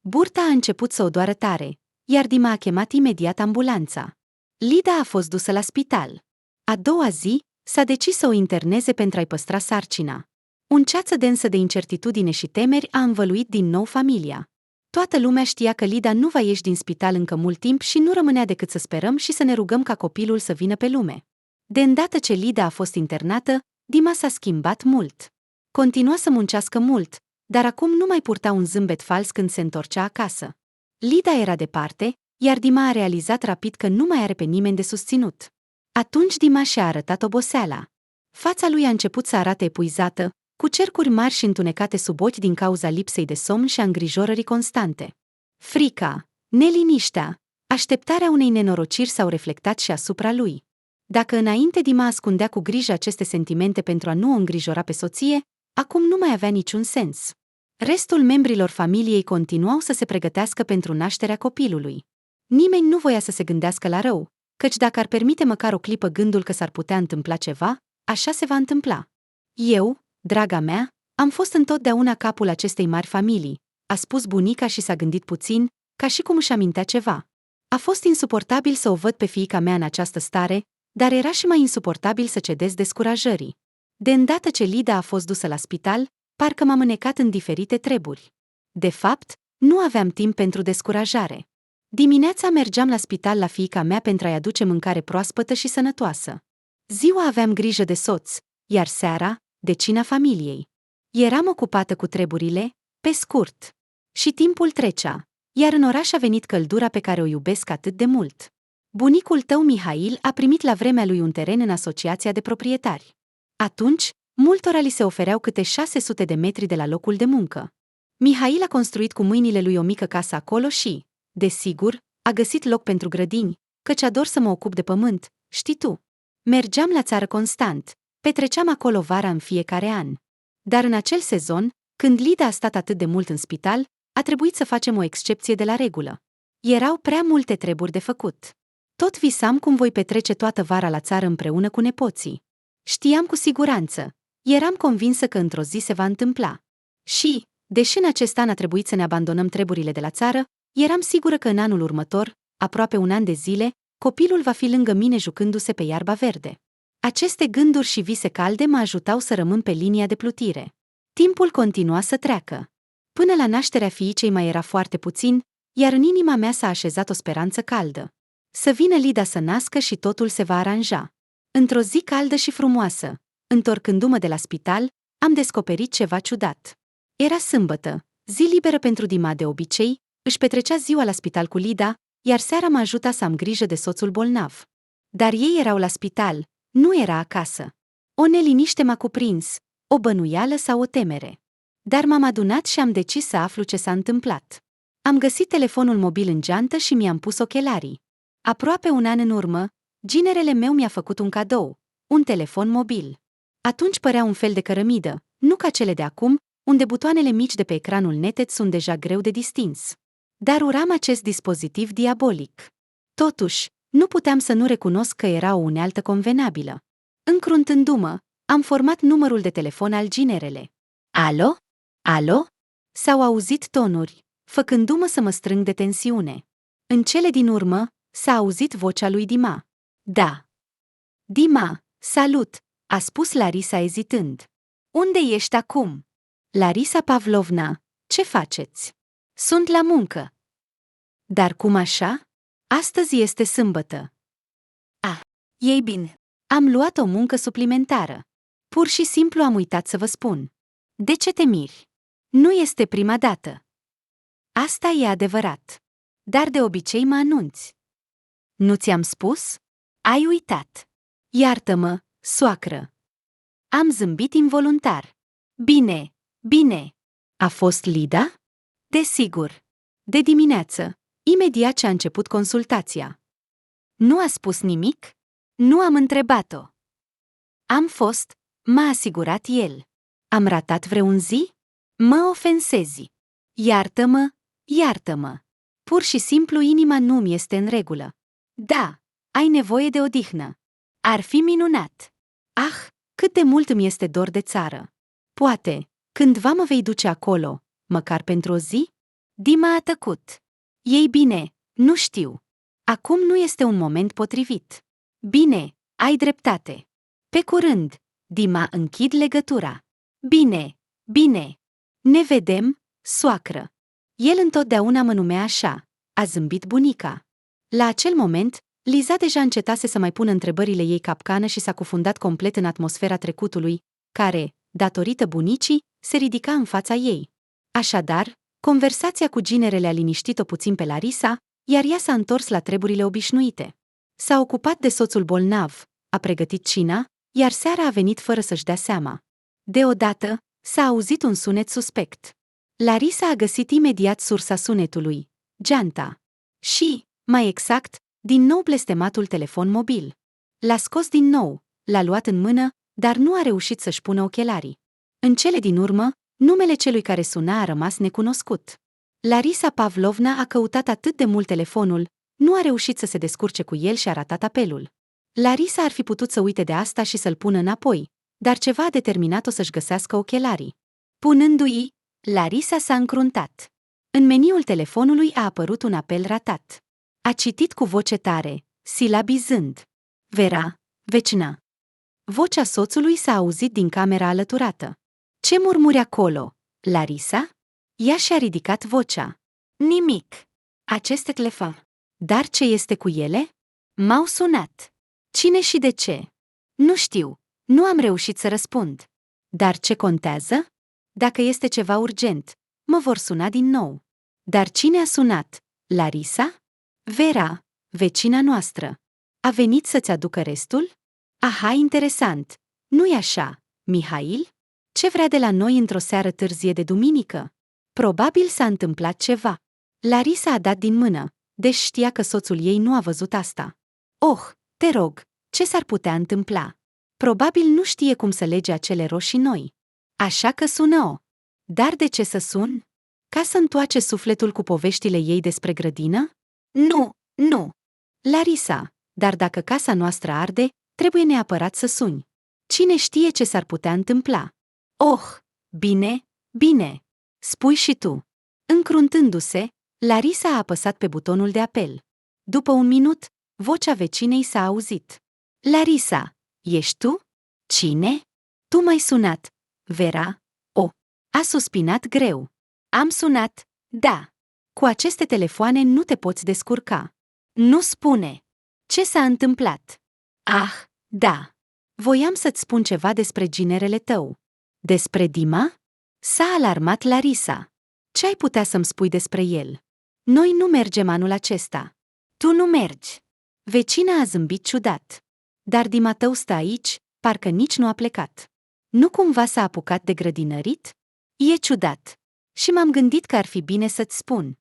A: Burta a început să o doară tare, iar Dima a chemat imediat ambulanța. Lida a fost dusă la spital. A doua zi, s-a decis să o interneze pentru a-i păstra sarcina. Un ceață densă de incertitudine și temeri a învăluit din nou familia. Toată lumea știa că Lida nu va ieși din spital încă mult timp și nu rămânea decât să sperăm și să ne rugăm ca copilul să vină pe lume. De îndată ce Lida a fost internată, Dima s-a schimbat mult. Continua să muncească mult, dar acum nu mai purta un zâmbet fals când se întorcea acasă. Lida era departe, iar Dima a realizat rapid că nu mai are pe nimeni de susținut. Atunci Dima și-a arătat oboseala. Fața lui a început să arate epuizată, cu cercuri mari și întunecate sub ochi din cauza lipsei de somn și a îngrijorării constante. Frica, neliniștea, așteptarea unei nenorociri s-au reflectat și asupra lui. Dacă înainte Dima ascundea cu grijă aceste sentimente pentru a nu o îngrijora pe soție, acum nu mai avea niciun sens. Restul membrilor familiei continuau să se pregătească pentru nașterea copilului. Nimeni nu voia să se gândească la rău, căci dacă ar permite măcar o clipă gândul că s-ar putea întâmpla ceva, așa se va întâmpla. Eu, draga mea, am fost întotdeauna capul acestei mari familii, a spus bunica și s-a gândit puțin, ca și cum își amintea ceva. A fost insuportabil să o văd pe fiica mea în această stare, dar era și mai insuportabil să cedez descurajării. De îndată ce Lida a fost dusă la spital, parcă m-am înecat în diferite treburi. De fapt, nu aveam timp pentru descurajare. Dimineața mergeam la spital la fiica mea pentru a-i aduce mâncare proaspătă și sănătoasă. Ziua aveam grijă de soț, iar seara, de cina familiei. Eram ocupată cu treburile, pe scurt. Și timpul trecea, iar în oraș a venit căldura pe care o iubesc atât de mult. Bunicul tău Mihail a primit la vremea lui un teren în asociația de proprietari. Atunci, multora li se ofereau câte 600 de metri de la locul de muncă. Mihail a construit cu mâinile lui o mică casă acolo și, desigur, a găsit loc pentru grădini, căci ador să mă ocup de pământ, știi tu. Mergeam la țară constant, petreceam acolo vara în fiecare an. Dar în acel sezon, când Lida a stat atât de mult în spital, a trebuit să facem o excepție de la regulă. Erau prea multe treburi de făcut. Tot visam cum voi petrece toată vara la țară împreună cu nepoții. Știam cu siguranță. Eram convinsă că într-o zi se va întâmpla. Și, deși în acest an a trebuit să ne abandonăm treburile de la țară, eram sigură că în anul următor, aproape un an de zile, copilul va fi lângă mine jucându-se pe iarba verde. Aceste gânduri și vise calde mă ajutau să rămân pe linia de plutire. Timpul continua să treacă. Până la nașterea fiicei mai era foarte puțin, iar în inima mea s-a așezat o speranță caldă. Să vină Lida să nască și totul se va aranja. Într-o zi caldă și frumoasă, întorcându-mă de la spital, am descoperit ceva ciudat. Era sâmbătă, zi liberă pentru Dima de obicei, își petrecea ziua la spital cu Lida, iar seara mă ajuta să am grijă de soțul bolnav. Dar ei erau la spital, nu era acasă. O neliniște m-a cuprins, o bănuială sau o temere. Dar m-am adunat și am decis să aflu ce s-a întâmplat. Am găsit telefonul mobil în geantă și mi-am pus ochelarii. Aproape un an în urmă, ginerele meu mi-a făcut un cadou, un telefon mobil. Atunci părea un fel de cărămidă, nu ca cele de acum, unde butoanele mici de pe ecranul neted sunt deja greu de distins. dar uram acest dispozitiv diabolic. Totuși, nu puteam să nu recunosc că era o unealtă convenabilă. Încruntându-mă, am format numărul de telefon al ginerele. Alo? Alo? S-au auzit tonuri, făcându-mă să mă strâng de tensiune. În cele din urmă, s-a auzit vocea lui Dima. Da. Dima, salut, a spus Larisa ezitând. Unde ești acum? Larisa Pavlovna, ce faceți? Sunt la muncă. Dar cum așa? Astăzi este sâmbătă. Ei bine. Am luat o muncă suplimentară. Pur și simplu am uitat să vă spun. De ce te miri? Nu este prima dată. Asta e adevărat. Dar de obicei mă anunți. Nu ți-am spus? Ai uitat. Iartă-mă, soacră. Am zâmbit involuntar. Bine, bine. A fost Lida? Desigur. De dimineață, imediat ce a început consultația. Nu a spus nimic? Nu am întrebat-o. Am fost, m-a asigurat el. Am ratat vreun zi? Mă ofensezi. Iartă-mă, iartă-mă. Pur și simplu inima nu-mi este în regulă. Da, ai nevoie de odihnă. Ar fi minunat. Ah, cât de mult mi este dor de țară. Poate, cândva mă vei duce acolo, măcar pentru o zi? Dima a tăcut. Ei bine, nu știu. Acum nu este un moment potrivit. Bine, ai dreptate. Pe curând, Dima, închid legătura. Bine, bine. Ne vedem, soacră. El întotdeauna mă numea așa, a zâmbit bunica. La acel moment, Liza deja încetase să mai pună întrebările ei capcană și s-a cufundat complet în atmosfera trecutului, care, datorită bunicii, se ridica în fața ei. Așadar, conversația cu ginerele a liniștit-o puțin pe Larisa, iar ea s-a întors la treburile obișnuite. S-a ocupat de soțul bolnav, a pregătit cina, iar seara a venit fără să-și dea seama. Deodată, s-a auzit un sunet suspect. Larisa a găsit imediat sursa sunetului, geanta. Și, mai exact, din nou blestematul telefon mobil. L-a scos din nou, l-a luat în mână, dar nu a reușit să-și pună ochelarii. În cele din urmă, numele celui care suna a rămas necunoscut. Larisa Pavlovna a căutat atât de mult telefonul, nu a reușit să se descurce cu el și a ratat apelul. Larisa ar fi putut să uite de asta și să-l pună înapoi, dar ceva a determinat-o să-și găsească ochelarii. Punându-i, Larisa s-a încruntat. În meniul telefonului a apărut un apel ratat. A citit cu voce tare, silabizând. Vera, vecina. Vocea soțului s-a auzit din camera alăturată. Ce murmuri acolo, Larisa? Ea și-a ridicat vocea. Nimic. Aceste telefon. Dar ce este cu ele? M-au sunat. Cine și de ce? Nu știu, nu am reușit să răspund. Dar ce contează? Dacă este ceva urgent, mă vor suna din nou. Dar cine a sunat? Larisa? Vera, vecina noastră. A venit să-ți aducă restul? Aha, interesant. Nu-i așa, Mihail? Ce vrea de la noi într-o seară târzie de duminică? Probabil s-a întâmplat ceva. Larisa a dat din mână, deși știa că soțul ei nu a văzut asta. Oh, te rog, ce s-ar putea întâmpla? Probabil nu știe cum să lege acele roșii noi. Așa că sună-o. Dar de ce să sun? Ca să întoarce sufletul cu poveștile ei despre grădină? Nu. Larisa, dar dacă casa noastră arde, trebuie neapărat să suni. Cine știe ce s-ar putea întâmpla? Oh, bine. Spui și tu. Încruntându-se, Larisa a apăsat pe butonul de apel. După un minut, vocea vecinei s-a auzit. Larisa, ești tu? Cine? Tu m-ai sunat, Vera? A suspinat greu. Am sunat, da. Cu aceste telefoane nu te poți descurca. Nu spune. Ce s-a întâmplat? Ah, da. Voiam să-ți spun ceva despre ginerele tău. Despre Dima? S-a alarmat Larisa. Ce ai putea să-mi spui despre el? Noi nu mergem anul acesta. Tu nu mergi. Vecina a zâmbit ciudat. Dar Dima tău stă aici, parcă nici nu a plecat. Nu cumva s-a apucat de grădinărit? E ciudat. Și m-am gândit că ar fi bine să-ți spun.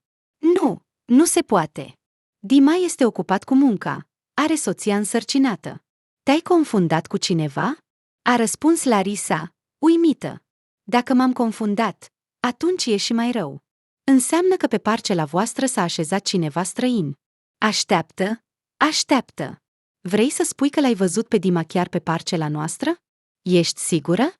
A: Nu se poate. Dima este ocupat cu munca. Are soția însărcinată. Te-ai confundat cu cineva? A răspuns Larisa, uimită. Dacă m-am confundat, atunci e și mai rău. Înseamnă că pe parcela voastră s-a așezat cineva străin. Așteaptă, așteaptă. Vrei să spui că l-ai văzut pe Dima chiar pe parcela noastră? Ești sigură?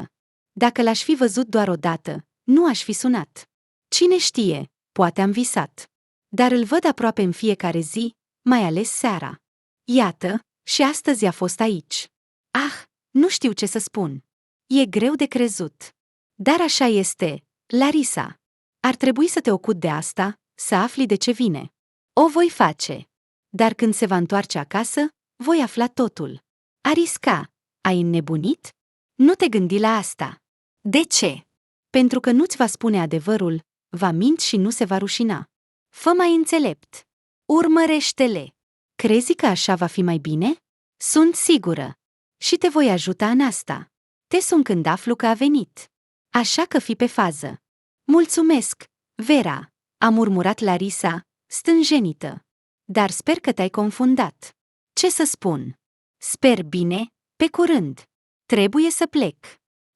A: 100%. Dacă l-aș fi văzut doar o dată, nu aș fi sunat. Cine știe, poate am visat. Dar îl văd aproape în fiecare zi, mai ales seara. Iată, și astăzi a fost aici. Ah, nu știu ce să spun. E greu de crezut. Dar așa este, Larisa. Ar trebui să te ocupi de asta, să afli de ce vine. O voi face. Dar când se va întoarce acasă, voi afla totul. Ariska, ai înnebunit? Nu te gândi la asta. De ce? Pentru că nu-ți va spune adevărul, va minți și nu se va rușina. Fă mai înțelept. Urmărește-le. Crezi că așa va fi mai bine? Sunt sigură. Și te voi ajuta în asta. Te sun când aflu că a venit. Așa că fii pe fază. Mulțumesc, Vera, a murmurat Larisa, stânjenită. Dar sper că te-ai confundat. Ce să spun? Sper bine, pe curând. Trebuie să plec.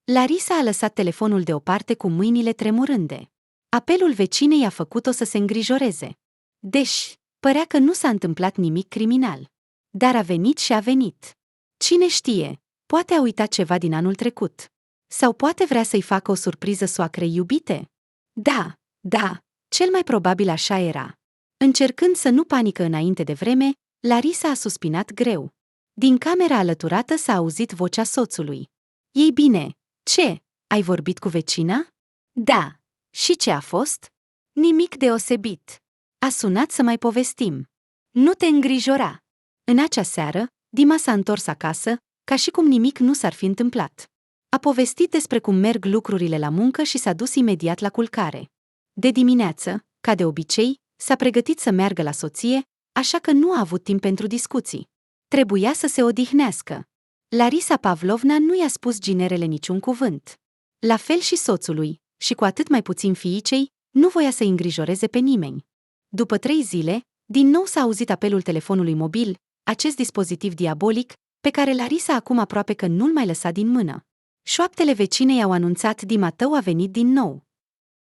A: Larisa a lăsat telefonul deoparte cu mâinile tremurânde. Apelul vecinei a făcut-o să se îngrijoreze. Deși, părea că nu s-a întâmplat nimic criminal. Dar a venit și a venit. Cine știe, poate a uitat ceva din anul trecut. Sau poate vrea să-i facă o surpriză soacrei iubite? Da, cel mai probabil așa era. Încercând să nu panică înainte de vreme, Larisa a suspinat greu. Din camera alăturată s-a auzit vocea soțului. Ei bine, ce? Ai vorbit cu vecina? Da. Și ce a fost? Nimic deosebit. A sunat să mai povestim. Nu te îngrijora. În acea seară, Dima s-a întors acasă, ca și cum nimic nu s-ar fi întâmplat. A povestit despre cum merg lucrurile la muncă și s-a dus imediat la culcare. De dimineață, ca de obicei, s-a pregătit să meargă la soție, așa că nu a avut timp pentru discuții. Trebuia să se odihnească. Larisa Pavlovna nu i-a spus ginerele niciun cuvânt. La fel și soțului, și cu atât mai puțin fiicei, nu voia să-i îngrijoreze pe nimeni. După 3 zile, din nou s-a auzit apelul telefonului mobil, acest dispozitiv diabolic, pe care Larisa acum aproape că nu-l mai lăsa din mână. Șoaptele vecinei au anunțat: Dima tău a venit din nou.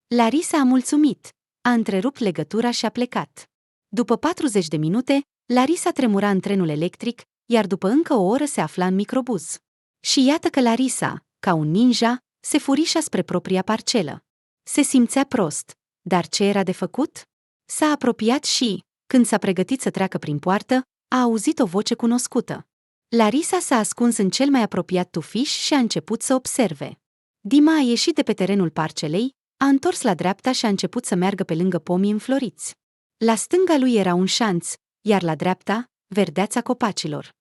A: Larisa a mulțumit, a întrerupt legătura și a plecat. După 40 de minute, Larisa tremura în trenul electric, iar după încă o oră se afla în microbuz. Și iată că Larisa, ca un ninja, se furișa spre propria parcelă. Se simțea prost, dar ce era de făcut? S-a apropiat și, când s-a pregătit să treacă prin poartă, a auzit o voce cunoscută. Larisa s-a ascuns în cel mai apropiat tufiș și a început să observe. Dima a ieșit de pe terenul parcelei, a întors la dreapta și a început să meargă pe lângă pomii înfloriți. La stânga lui era un șanț, iar la dreapta, verdeața copacilor.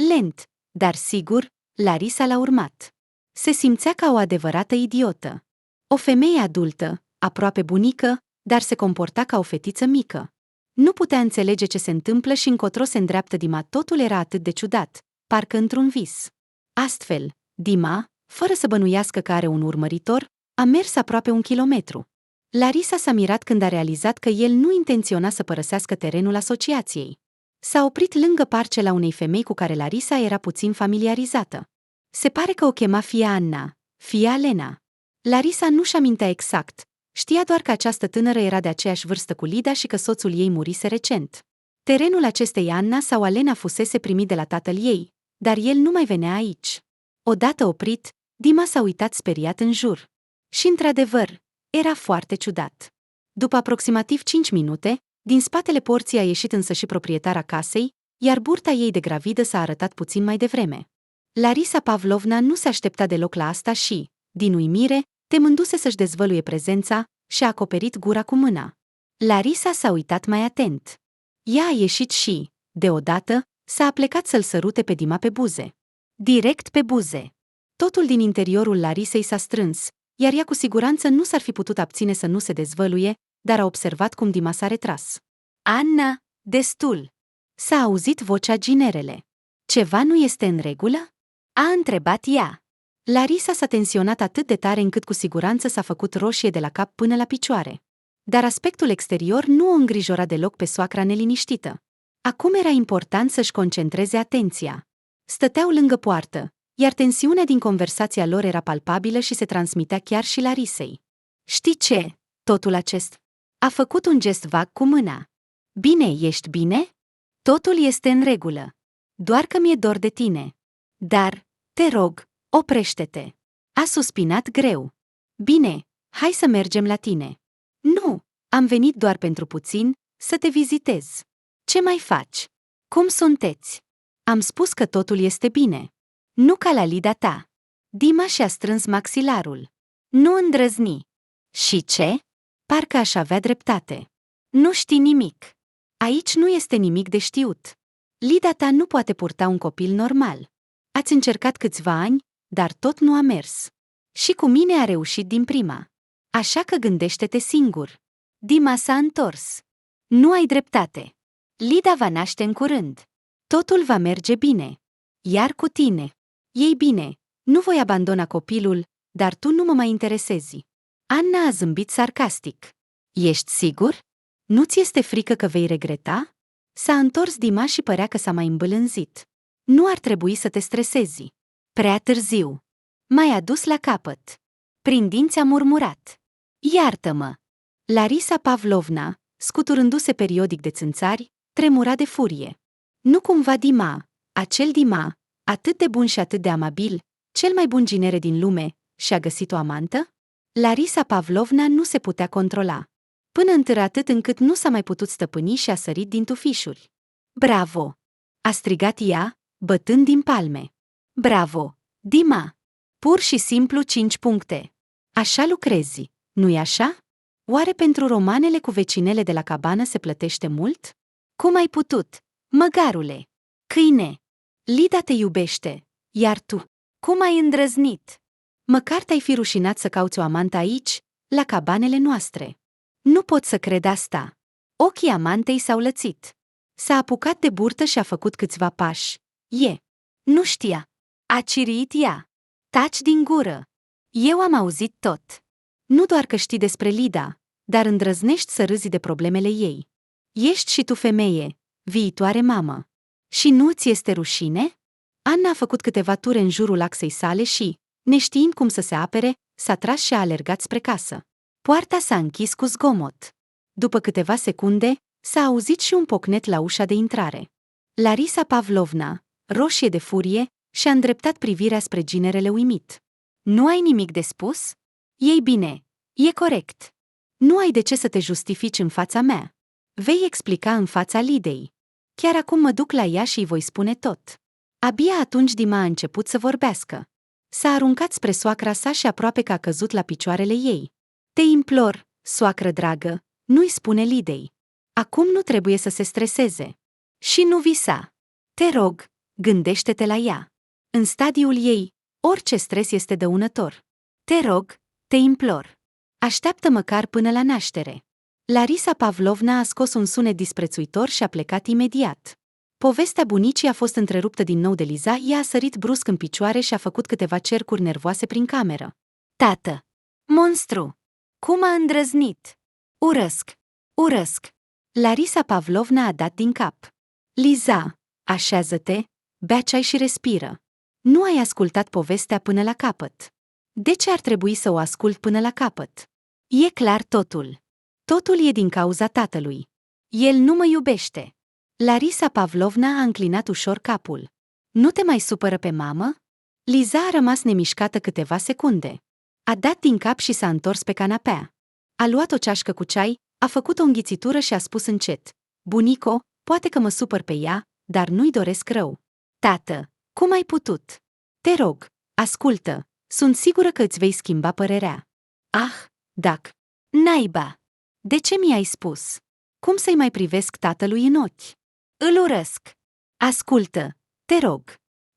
A: Lent, dar sigur, Larisa l-a urmat. Se simțea ca o adevărată idiotă. O femeie adultă, aproape bunică, dar se comporta ca o fetiță mică. Nu putea înțelege ce se întâmplă și încotro se îndreaptă Dima. Totul era atât de ciudat, parcă într-un vis. Astfel, Dima, fără să bănuiască că are un urmăritor, a mers aproape 1 kilometru. Larisa s-a mirat când a realizat că el nu intenționa să părăsească terenul asociației. S-a oprit lângă parcela unei femei cu care Larisa era puțin familiarizată. Se pare că o chema fia Anna, fia Lena. Larisa nu-și amintea exact, știa doar că această tânără era de aceeași vârstă cu Lida și că soțul ei murise recent. Terenul acestei Anna sau Alena fusese primit de la tatăl ei, dar el nu mai venea aici. Odată oprit, Dima s-a uitat speriat în jur. Și într-adevăr, era foarte ciudat. După aproximativ 5 minute, din spatele porții a ieșit însă și proprietara casei, iar burta ei de gravidă s-a arătat puțin mai devreme. Larisa Pavlovna nu se aștepta deloc la asta și, din uimire, temându-se să-și dezvăluie prezența, și-a acoperit gura cu mâna. Larisa s-a uitat mai atent. Ea a ieșit și, deodată, s-a aplecat să-l sărute pe Dima pe buze. Direct pe buze. Totul din interiorul Larisei s-a strâns, iar ea cu siguranță nu s-ar fi putut abține să nu se dezvăluie, dar a observat cum Dima s-a retras. Anna, destul! S-a auzit vocea ginerele. Ceva nu este în regulă? A întrebat ea. Larisa s-a tensionat atât de tare încât cu siguranță s-a făcut roșie de la cap până la picioare. Dar aspectul exterior nu o îngrijora deloc pe soacra neliniștită. Acum era important să-și concentreze atenția. Stăteau lângă poartă, iar tensiunea din conversația lor era palpabilă și se transmitea chiar și Larisei. Știi ce, Totul acest. A făcut un gest vag cu mâna. Bine, ești bine? Totul este în regulă. Doar că mi-e dor de tine. Dar, te rog, oprește-te. A suspinat greu. Bine, hai să mergem la tine. Nu, am venit doar pentru puțin, să te vizitez. Ce mai faci? Cum sunteți? Am spus că totul este bine. Nu ca la Lida ta. Dima și-a strâns maxilarul. Nu îndrăzni. Și ce? Parcă aș avea dreptate. Nu știi nimic. Aici nu este nimic de știut. Lida ta nu poate purta un copil normal. Ați încercat câțiva ani, dar tot nu a mers. Și cu mine a reușit din prima. Așa că gândește-te singur. Dima s-a întors. Nu ai dreptate. Lida va naște în curând. Totul va merge bine. Iar cu tine. Ei bine, nu voi abandona copilul, dar tu nu mă mai interesezi. Anna a zâmbit sarcastic. Ești sigur? Nu ți este frică că vei regreta? S-a întors Dima și părea că s-a mai îmbâlânzit. Nu ar trebui să te stresezi. Prea târziu. M-ai adus la capăt. Prin dinți a murmurat. Iartă-mă. Larisa Pavlovna, scuturându-se periodic de țânțari, tremura de furie. Nu cumva Dima, acel Dima, atât de bun și atât de amabil, cel mai bun ginere din lume, și-a găsit o amantă? Larisa Pavlovna nu se putea controla. Până într-atât încât nu s-a mai putut stăpâni și a sărit din tufișuri. Bravo! A strigat ea, bătând din palme. Bravo! Dima! Pur și simplu 5 puncte. Așa lucrezi, nu-i așa? Oare pentru romanele cu vecinele de la cabană se plătește mult? Cum ai putut? Măgarule! Câine! Lida te iubește, iar tu, cum ai îndrăznit? Măcar te-ai fi rușinat să cauți o amantă aici, la cabanele noastre. Nu pot să cred asta. Ochii amantei s-au lățit. S-a apucat de burtă și a făcut câțiva pași. Nu știa. A ciriit ea. Taci din gură. Eu am auzit tot. Nu doar că știi despre Lida, dar îndrăznești să râzi de problemele ei. Ești și tu femeie, viitoare mamă. Și nu ți este rușine? Anna a făcut câteva ture în jurul axei sale și, neștiind cum să se apere, s-a tras și a alergat spre casă. Poarta s-a închis cu zgomot. După câteva secunde, s-a auzit și un pocnet la ușa de intrare. Larisa Pavlovna, roșie de furie, și-a îndreptat privirea spre ginerele uimit. Nu ai nimic de spus? Ei bine, e corect. Nu ai de ce să te justifici în fața mea. Vei explica în fața Lidei. Chiar acum mă duc la ea și îi voi spune tot. Abia atunci Dima a început să vorbească. S-a aruncat spre soacra sa și aproape că a căzut la picioarele ei. Te implor, soacră dragă, nu-i spune Lidei. Acum nu trebuie să se streseze. Și nu visa. Te rog, gândește-te la ea. În stadiul ei, orice stres este dăunător. Te rog, te implor. Așteaptă măcar până la naștere. Larisa Pavlovna a scos un sunet disprețuitor și a plecat imediat. Povestea bunicii a fost întreruptă din nou de Liza, ea a sărit brusc în picioare și a făcut câteva cercuri nervoase prin cameră. Tată! Monstru! Cum a îndrăznit? Urăsc! Urăsc! Larisa Pavlovna a dat din cap. Liza, așează-te, bea ceai și respiră. Nu ai ascultat povestea până la capăt. De ce ar trebui să o ascult până la capăt? E clar totul. Totul e din cauza tatălui. El nu mă iubește. Larisa Pavlovna a înclinat ușor capul. Nu te mai supără pe mamă? Liza a rămas nemișcată câteva secunde. A dat din cap și s-a întors pe canapea. A luat o ceașcă cu ceai, a făcut o înghițitură și a spus încet. Bunico, poate că mă supăr pe ea, dar nu-i doresc rău. Tată, cum ai putut? Te rog, ascultă, sunt sigură că îți vei schimba părerea. Ah, dac. Naiba! De ce mi-ai spus? Cum să-i mai privesc tatălui în ochi? Îl urăsc. Ascultă, te rog.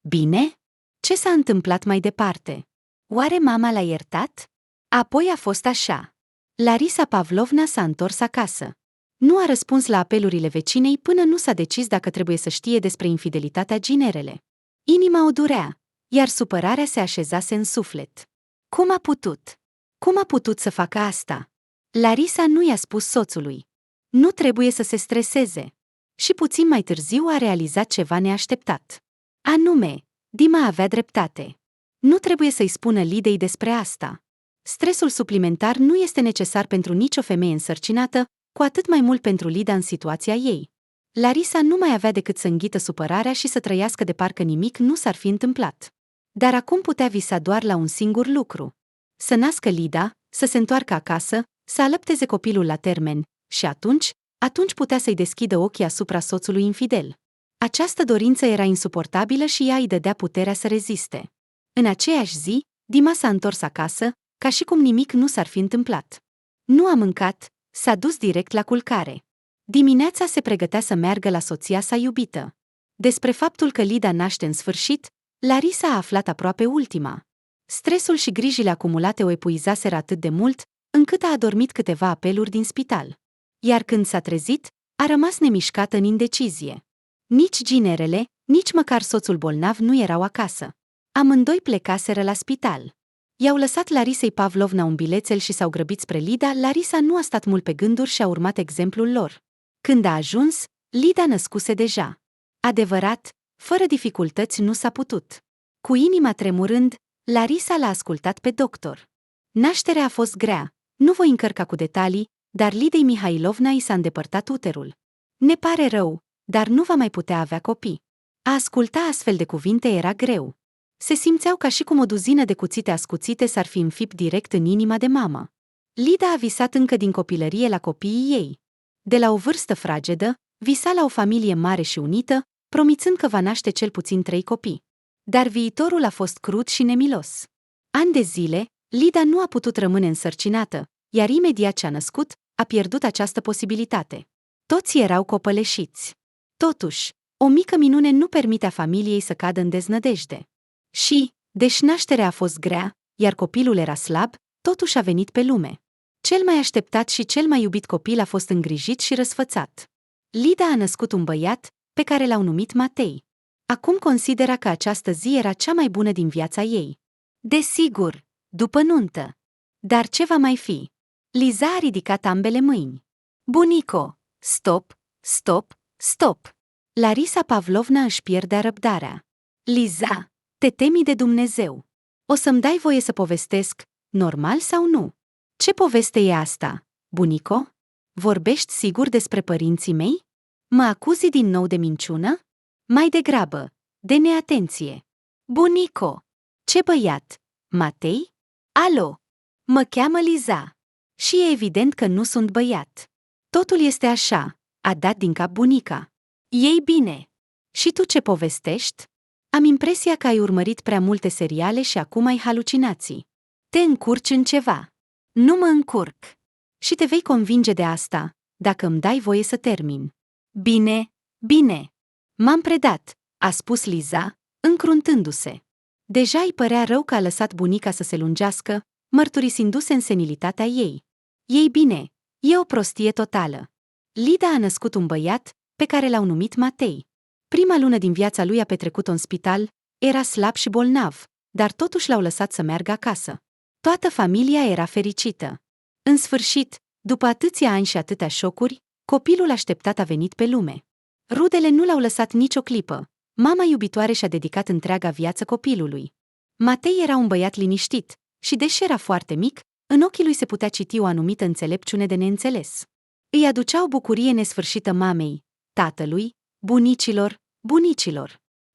A: Bine? Ce s-a întâmplat mai departe? Oare mama l-a iertat? Apoi a fost așa. Larisa Pavlovna s-a întors acasă. Nu a răspuns la apelurile vecinei până nu s-a decis dacă trebuie să știe despre infidelitatea ginerele. Inima o durea, iar supărarea se așezase în suflet. Cum a putut? Cum a putut să facă asta? Larisa nu i-a spus soțului. Nu trebuie să se streseze. Și puțin mai târziu a realizat ceva neașteptat. Anume, Dima avea dreptate. Nu trebuie să-i spună Lidei despre asta. Stresul suplimentar nu este necesar pentru nicio femeie însărcinată, cu atât mai mult pentru Lida în situația ei. Larisa nu mai avea decât să înghită supărarea și să trăiască de parcă nimic nu s-ar fi întâmplat. Dar acum putea visa doar la un singur lucru. Să nască Lida, să se întoarcă acasă, să alăpteze copilul la termen, și atunci putea să-i deschidă ochii asupra soțului infidel. Această dorință era insuportabilă și ea îi dădea puterea să reziste. În aceeași zi, Dima s-a întors acasă, ca și cum nimic nu s-ar fi întâmplat. Nu a mâncat, s-a dus direct la culcare. Dimineața se pregătea să meargă la soția sa iubită. Despre faptul că Lida naște în sfârșit, Larisa a aflat aproape ultima. Stresul și grijile acumulate o epuizaseră atât de mult, încât a adormit câteva apeluri din spital. Iar când s-a trezit, a rămas nemișcată în indecizie. Nici ginerele, nici măcar soțul bolnav nu erau acasă. Amândoi plecaseră la spital. I-au lăsat Larisei Pavlovna un bilețel și s-au grăbit spre Lida. Larisa nu a stat mult pe gânduri și a urmat exemplul lor. Când a ajuns, Lida născuse deja. Adevărat, fără dificultăți nu s-a putut. Cu inima tremurând, Larisa l-a ascultat pe doctor. Nașterea a fost grea, nu voi încărca cu detalii, dar Lidei Mihailovna i s-a îndepărtat uterul. Ne pare rău, dar nu va mai putea avea copii. A asculta astfel de cuvinte era greu. Se simțeau ca și cum o duzină de cuțite ascuțite s-ar fi înfipt direct în inima de mamă. Lida a visat încă din copilărie la copiii ei. De la o vârstă fragedă, visa la o familie mare și unită, promițând că va naște cel puțin 3 copii. Dar viitorul a fost crud și nemilos. Ani de zile, Lida nu a putut rămâne însărcinată, iar imediat ce a născut, a pierdut această posibilitate. Toți erau copăleșiți. Totuși, o mică minune nu permitea familiei să cadă în deznădejde. Și, deși nașterea a fost grea, iar copilul era slab, totuși a venit pe lume. Cel mai așteptat și cel mai iubit copil a fost îngrijit și răsfățat. Lida a născut un băiat, pe care l-au numit Matei. Acum considera că această zi era cea mai bună din viața ei. Desigur, după nuntă. Dar ce va mai fi? Liza a ridicat ambele mâini. Bunico, stop, stop, stop! Larisa Pavlovna își pierdea răbdarea. Liza, te temi de Dumnezeu. O să-mi dai voie să povestesc, normal sau nu? Ce poveste e asta, bunico? Vorbești sigur despre părinții mei? Mă acuzi din nou de minciună? Mai degrabă, de neatenție. Bunico! Ce băiat? Matei? Alo! Mă cheamă Liza. Și e evident că nu sunt băiat. Totul este așa, a dat din cap bunica. Ei bine. Și tu ce povestești? Am impresia că ai urmărit prea multe seriale și acum ai halucinații. Te încurci în ceva. Nu mă încurc. Și te vei convinge de asta, dacă îmi dai voie să termin. Bine, bine. M-am predat, a spus Liza, încruntându-se. Deja îi părea rău că a lăsat bunica să se lungească, mărturisindu-se în senilitatea ei. Ei bine, e o prostie totală. Lida a născut un băiat, pe care l-au numit Matei. Prima lună din viața lui a petrecut-o în spital, era slab și bolnav, dar totuși l-au lăsat să meargă acasă. Toată familia era fericită. În sfârșit, după atâția ani și atâtea șocuri, copilul așteptat a venit pe lume. Rudele nu l-au lăsat nicio clipă. Mama iubitoare și-a dedicat întreaga viață copilului. Matei era un băiat liniștit și, deși era foarte mic, în ochii lui se putea citi o anumită înțelepciune de neînțeles. Îi aducea o bucurie nesfârșită mamei, tatălui, bunicilor.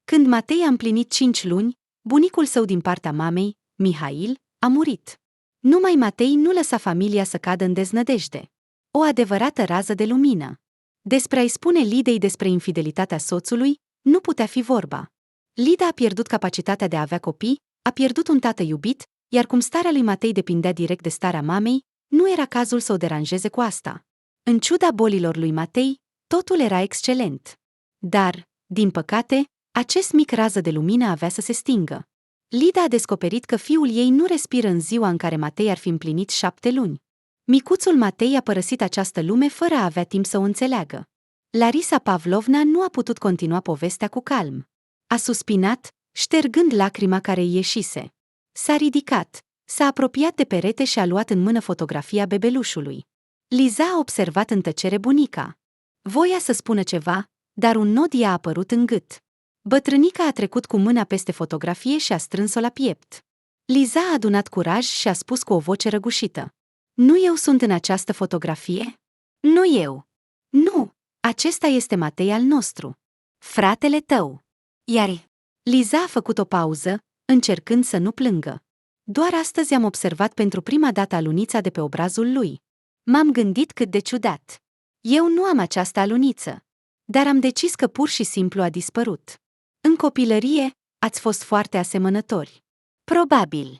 A: Când Matei a împlinit 5 luni, bunicul său din partea mamei, Mihail, a murit. Numai Matei nu lăsa familia să cadă în deznădejde. O adevărată rază de lumină. Despre a-i spune Lidei despre infidelitatea soțului, nu putea fi vorba. Lida a pierdut capacitatea de a avea copii, a pierdut un tată iubit, iar cum starea lui Matei depindea direct de starea mamei, nu era cazul să o deranjeze cu asta. În ciuda bolilor lui Matei, totul era excelent. Dar, din păcate, acest mic rază de lumină avea să se stingă. Lida a descoperit că fiul ei nu respiră în ziua în care Matei ar fi împlinit 7 luni. Micuțul Matei a părăsit această lume fără a avea timp să o înțeleagă. Larisa Pavlovna nu a putut continua povestea cu calm. A suspinat, ștergând lacrima care îi ieșise. S-a ridicat, s-a apropiat de perete și a luat în mână fotografia bebelușului. Liza a observat în tăcere bunica. Voia să spună ceva, dar un nod i-a apărut în gât. Bătrânica a trecut cu mâna peste fotografie și a strâns-o la piept. Liza a adunat curaj și a spus cu o voce răgușită. Nu eu sunt în această fotografie? Nu eu. Nu, acesta este Matei al nostru. Fratele tău. Iar Liza a făcut o pauză, încercând să nu plângă. Doar astăzi am observat pentru prima dată alunița de pe obrazul lui. M-am gândit cât de ciudat. Eu nu am această aluniță. Dar am decis că pur și simplu a dispărut. În copilărie, ați fost foarte asemănători. Probabil.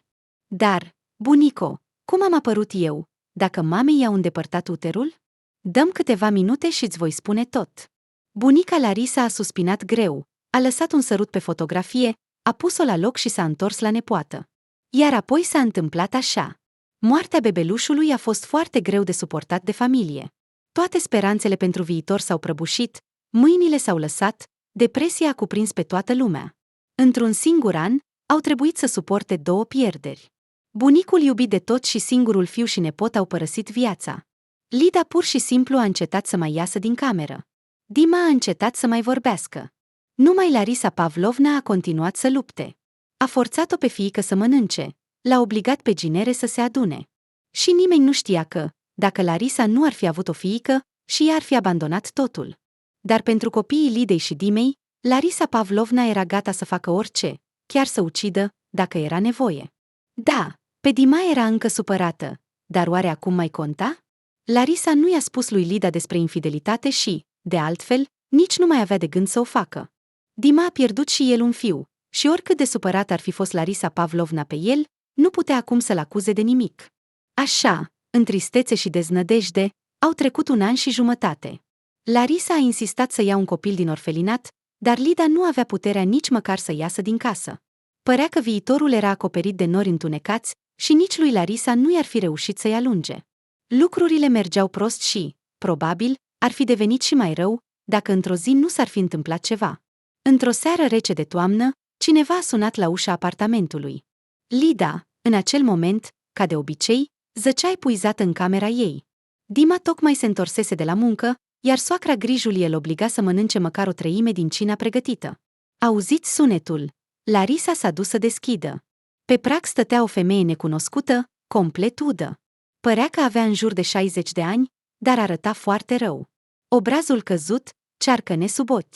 A: Dar, bunico, cum am apărut eu, dacă mamei i-au îndepărtat uterul? Dăm câteva minute și îți voi spune tot. Bunica Larisa a suspinat greu, a lăsat un sărut pe fotografie, a pus-o la loc și s-a întors la nepoată. Iar apoi s-a întâmplat așa. Moartea bebelușului a fost foarte greu de suportat de familie. Toate speranțele pentru viitor s-au prăbușit, mâinile s-au lăsat, depresia a cuprins pe toată lumea. Într-un singur an, au trebuit să suporte 2 pierderi. Bunicul iubit de tot și singurul fiu și nepot au părăsit viața. Lida pur și simplu a încetat să mai iasă din cameră. Dima a încetat să mai vorbească. Numai Larisa Pavlovna a continuat să lupte. A forțat-o pe fiică să mănânce, l-a obligat pe ginere să se adune. Și nimeni nu știa că, dacă Larisa nu ar fi avut o fiică, și ea ar fi abandonat totul. Dar pentru copiii Lidei și Dimei, Larisa Pavlovna era gata să facă orice, chiar să ucidă, dacă era nevoie. Da, pe Dima era încă supărată, dar oare acum mai conta? Larisa nu i-a spus lui Lida despre infidelitate și, de altfel, nici nu mai avea de gând să o facă. Dima a pierdut și el un fiu, și oricât de supărat ar fi fost Larisa Pavlovna pe el, nu putea acum să-l acuze de nimic. Așa, în tristețe și deznădejde, au trecut 1 an și jumătate. Larisa a insistat să ia un copil din orfelinat, dar Lida nu avea puterea nici măcar să iasă din casă. Părea că viitorul era acoperit de nori întunecați și nici lui Larisa nu i-ar fi reușit să-i alunge. Lucrurile mergeau prost și, probabil, ar fi devenit și mai rău, dacă într-o zi nu s-ar fi întâmplat ceva. Într-o seară rece de toamnă, cineva a sunat la ușa apartamentului. Lida, în acel moment, ca de obicei, zăcea epuizată în camera ei. Dima tocmai se întorsese de la muncă, iar soacra Grijulie îl obliga să mănânce măcar o treime din cina pregătită. Auziți sunetul. Larisa s-a dus să deschidă. Pe prag stătea o femeie necunoscută, complet udă. Părea că avea în jur de 60 de ani, dar arăta foarte rău. Obrazul căzut, cearcăne sub ochi.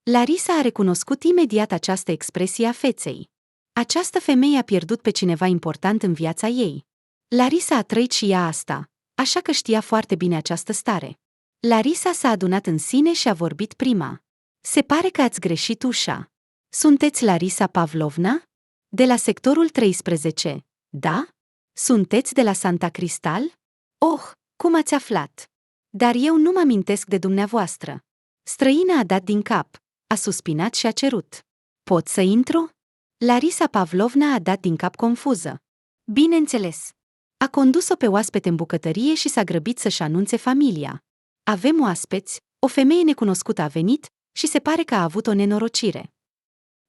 A: Larisa a recunoscut imediat această expresie a feței. Această femeie a pierdut pe cineva important în viața ei. Larisa a trăit și ea asta, așa că știa foarte bine această stare. Larisa s-a adunat în sine și a vorbit prima. Se pare că ați greșit ușa. Sunteți Larisa Pavlovna? De la sectorul 13, da? Sunteți de la Santa Cristal? Oh, cum ați aflat? Dar eu nu mă amintesc de dumneavoastră. Străina a dat din cap, a suspinat și a cerut. Pot să intru? Larisa Pavlovna a dat din cap confuză. Bineînțeles. A condus-o pe oaspete în bucătărie și s-a grăbit să-și anunțe familia. Avem oaspeți, o femeie necunoscută a venit și se pare că a avut o nenorocire.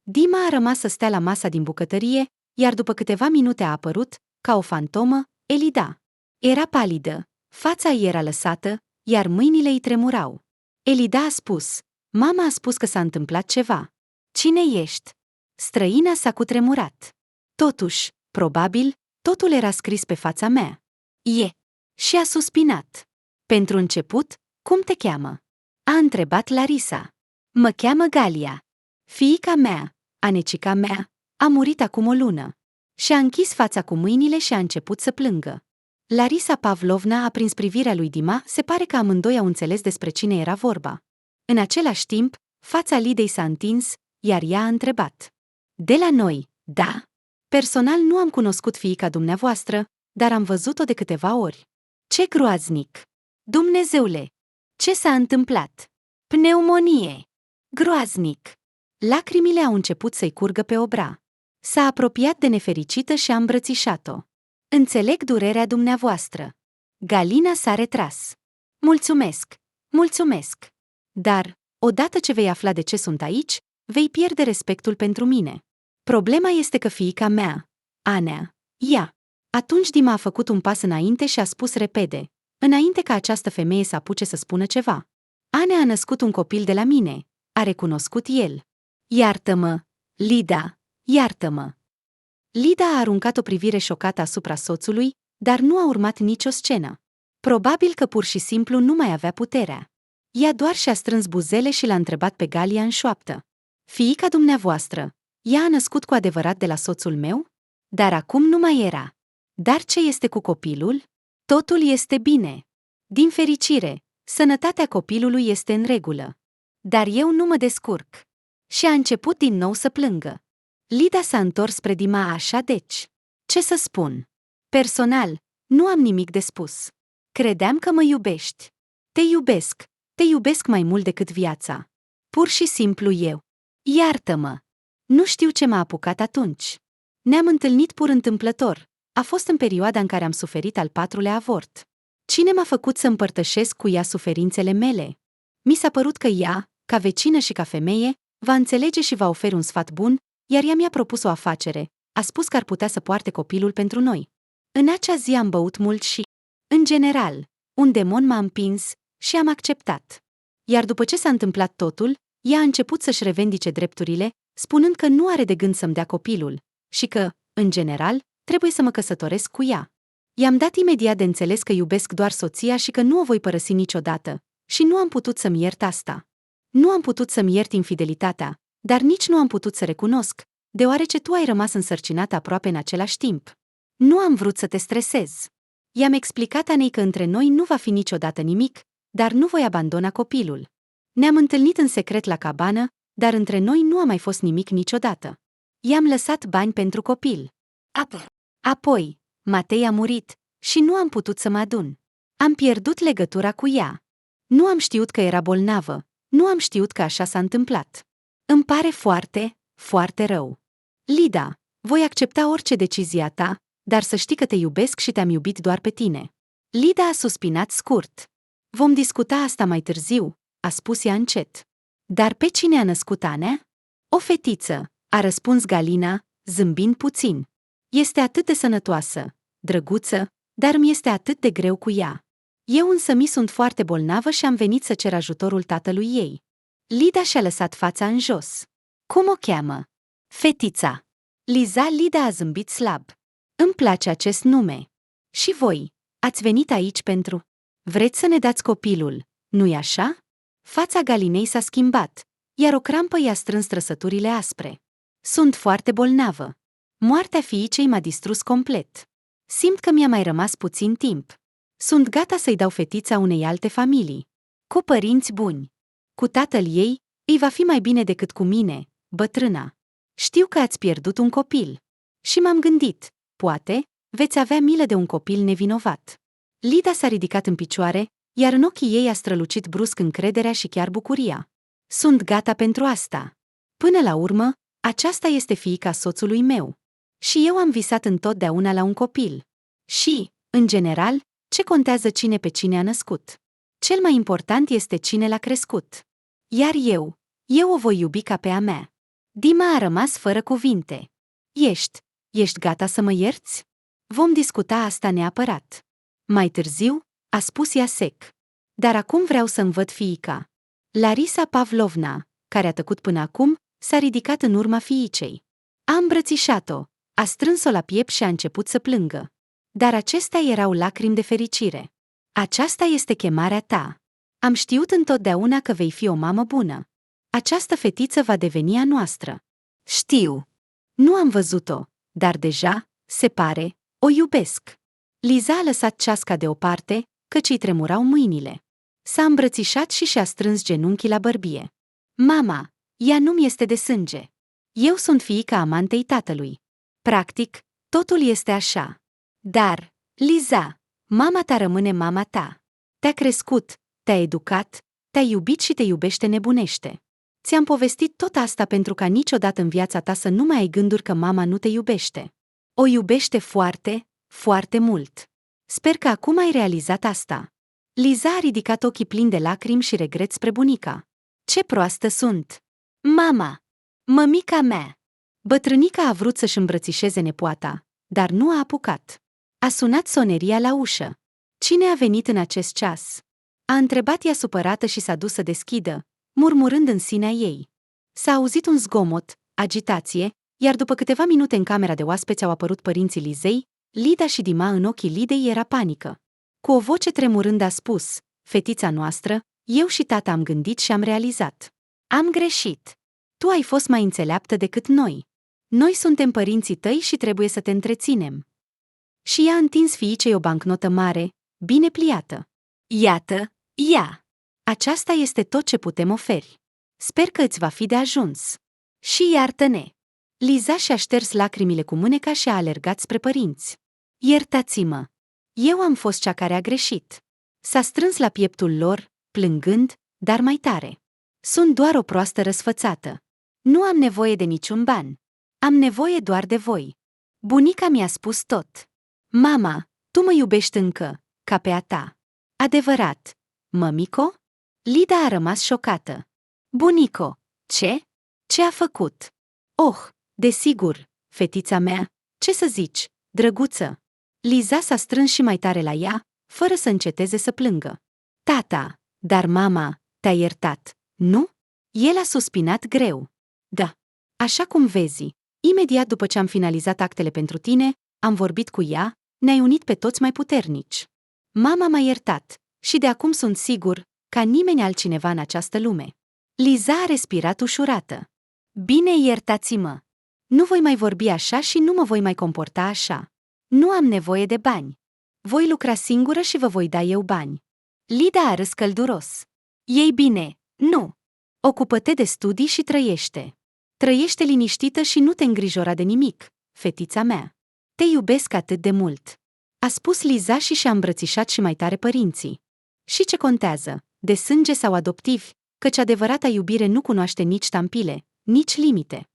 A: Dima a rămas să stea la masa din bucătărie, iar după câteva minute a apărut, ca o fantomă, Elida. Era palidă, fața ei era lăsată, iar mâinile îi tremurau. Elida a spus, mama a spus că s-a întâmplat ceva. Cine ești? Străina s-a cutremurat. Totuși, probabil, totul era scris pe fața mea. E. Și a suspinat. Pentru început, cum te cheamă? A întrebat Larisa. Mă cheamă Galia. Fiica mea, anecica mea, a murit acum o lună. Și-a închis fața cu mâinile și a început să plângă. Larisa Pavlovna a prins privirea lui Dima, se pare că amândoi au înțeles despre cine era vorba. În același timp, fața Lidei s-a întins, iar ea a întrebat. De la noi, da? Personal nu am cunoscut fiica dumneavoastră, dar am văzut-o de câteva ori. Ce groaznic! Dumnezeule! Ce s-a întâmplat? Pneumonie! Groaznic! Lacrimile au început să-i curgă pe obra. S-a apropiat de nefericită și a îmbrățișat-o. Înțeleg durerea dumneavoastră. Galina s-a retras. Mulțumesc! Mulțumesc! Dar, odată ce vei afla de ce sunt aici, vei pierde respectul pentru mine. Problema este că fiica mea, Anea, ea. Atunci Dima a făcut un pas înainte și a spus repede, înainte ca această femeie să apuce să spună ceva. Anea a născut un copil de la mine, a recunoscut el. Iartă-mă, Lida, iartă-mă. Lida a aruncat o privire șocată asupra soțului, dar nu a urmat nicio scenă. Probabil că pur și simplu nu mai avea puterea. Ea doar și-a strâns buzele și l-a întrebat pe Galia în șoaptă. Fiica dumneavoastră, ea a născut cu adevărat de la soțul meu? Dar acum nu mai era. Dar ce este cu copilul? Totul este bine. Din fericire, sănătatea copilului este în regulă. Dar eu nu mă descurc. Și a început din nou să plângă. Lida s-a întors spre Dima așa deci. Ce să spun? Personal, nu am nimic de spus. Credeam că mă iubești. Te iubesc mai mult decât viața. Pur și simplu eu. Iartă-mă. Nu știu ce m-a apucat atunci. Ne-am întâlnit pur întâmplător. A fost în perioada în care am suferit al 4-lea avort. Cine m-a făcut să împărtășesc cu ea suferințele mele? Mi s-a părut că ea, ca vecină și ca femeie, va înțelege și va oferi un sfat bun, iar ea mi-a propus o afacere. A spus că ar putea să poarte copilul pentru noi. În acea zi am băut mult și, în general, un demon m-a împins și am acceptat. Iar după ce s-a întâmplat totul, ea a început să-și revendice drepturile, spunând că nu are de gând să-mi dea copilul și că, în general, trebuie să mă căsătoresc cu ea. I-am dat imediat de înțeles că iubesc doar soția și că nu o voi părăsi niciodată, și nu am putut să-mi iert asta. Nu am putut să-mi iert infidelitatea, dar nici nu am putut să recunosc, deoarece tu ai rămas însărcinată aproape în același timp. Nu am vrut să te stresez. I-am explicat Anei că între noi nu va fi niciodată nimic, dar nu voi abandona copilul. Ne-am întâlnit în secret la cabană, dar între noi nu a mai fost nimic niciodată. I-am lăsat bani pentru copil. Apoi, Matei a murit și nu am putut să mă adun. Am pierdut legătura cu ea. Nu am știut că era bolnavă, nu am știut că așa s-a întâmplat. Îmi pare foarte, foarte rău. Lida, voi accepta orice decizie a ta, dar să știi că te iubesc și te-am iubit doar pe tine. Lida a suspinat scurt. Vom discuta asta mai târziu, a spus ea încet. Dar pe cine a născut Anea? O fetiță, a răspuns Galina, zâmbind puțin. Este atât de sănătoasă, drăguță, dar mi este atât de greu cu ea. Eu însă mi sunt foarte bolnavă și am venit să cer ajutorul tatălui ei. Lida și-a lăsat fața în jos. Cum o cheamă? Fetița. Lida a zâmbit slab. Îmi place acest nume. Și voi, ați venit aici pentru... Vreți să ne dați copilul, nu-i așa? Fața Galinei s-a schimbat, iar o crampă i-a strâns trăsăturile aspre. Sunt foarte bolnavă. Moartea fiicei m-a distrus complet. Simt că mi-a mai rămas puțin timp. Sunt gata să-i dau fetița unei alte familii. Cu părinți buni. Cu tatăl ei, îi va fi mai bine decât cu mine, bătrâna. Știu că ați pierdut un copil. Și m-am gândit, poate, veți avea milă de un copil nevinovat. Lida s-a ridicat în picioare, iar în ochii ei a strălucit brusc încrederea și chiar bucuria. Sunt gata pentru asta. Până la urmă, aceasta este fiica soțului meu. Și eu am visat întotdeauna la un copil. Și, în general, ce contează cine pe cine a născut? Cel mai important este cine l-a crescut. Iar eu o voi iubi ca pe a mea. Dima a rămas fără cuvinte. Ești gata să mă ierți? Vom discuta asta neapărat. Mai târziu, a spus ea sec. Dar acum vreau să-mi văd fiica. Larisa Pavlovna, care a tăcut până acum, s-a ridicat în urma fiicei. A îmbrățișat-o, a strâns-o la piept și a început să plângă. Dar acestea erau lacrimi de fericire. Aceasta este chemarea ta. Am știut întotdeauna că vei fi o mamă bună. Această fetiță va deveni a noastră. Știu. Nu am văzut-o, dar deja, se pare, o iubesc. Liza a lăsat ceasca deoparte, căci îi tremurau mâinile. S-a îmbrățișat și și-a strâns genunchii la bărbie. Mama, ea nu-mi este de sânge. Eu sunt fiica amantei tatălui. Practic, totul este așa. Dar, Liza, mama ta rămâne mama ta. Te-a crescut, te-a educat, te-a iubit și te iubește nebunește. Ți-am povestit tot asta pentru ca niciodată în viața ta să nu mai ai gânduri că mama nu te iubește. O iubește foarte, foarte mult. Sper că acum ai realizat asta. Liza a ridicat ochii plini de lacrimi și regret spre bunica. Ce proastă sunt! Mama! Mămica mea! Bătrânica a vrut să-și îmbrățișeze nepoata, dar nu a apucat. A sunat soneria la ușă. Cine a venit în acest ceas? A întrebat ea supărată și s-a dus să deschidă, murmurând în sinea ei. S-a auzit un zgomot, agitație, Iar după câteva minute în camera de oaspeți au apărut părinții Lizei, Lida și Dima. În ochii Lidei era panică. Cu o voce tremurând a spus: fetița noastră, eu și tata am gândit și am realizat. Am greșit. Tu ai fost mai înțeleaptă decât noi. Noi suntem părinții tăi și trebuie să te întreținem. Și ea a întins fiicei o bancnotă mare, bine pliată. Iată, ia! Aceasta este tot ce putem oferi. Sper că îți va fi de ajuns. Și iartă-ne! Liza și-a șters lacrimile cu mâneca și a alergat spre părinți. Iertați-mă! Eu am fost cea care a greșit. S-a strâns la pieptul lor, plângând, dar mai tare. Sunt doar o proastă răsfățată. Nu am nevoie de niciun ban. Am nevoie doar de voi. Bunica mi-a spus tot. Mama, tu mă iubești încă, ca pe a ta. Adevărat. Mămico? Lida a rămas șocată. Bunico, ce? Ce a făcut? Oh, desigur, fetița mea, ce să zici, drăguță. Liza s-a strâns și mai tare la ea, fără să înceteze să plângă. Tata, dar mama, te-a iertat, nu? El a suspinat greu. Da. Așa cum vezi, imediat după ce am finalizat actele pentru tine, am vorbit cu ea, ne-ai unit pe toți mai puternici. Mama m-a iertat și de acum sunt sigur, ca nimeni altcineva în această lume. Liza a respirat ușurată. Bine, iertați-mă. Nu voi mai vorbi așa și nu mă voi mai comporta așa. Nu am nevoie de bani. Voi lucra singură și vă voi da eu bani. Lida a râs călduros. Ei bine, nu. Ocupă-te de studii și trăiește. Trăiește liniștită și nu te îngrijora de nimic, fetița mea. Te iubesc atât de mult. A spus Liza și și-a îmbrățișat și mai tare părinții. Și ce contează, de sânge sau adoptivi, căci adevărata iubire nu cunoaște nici tampile, nici limite.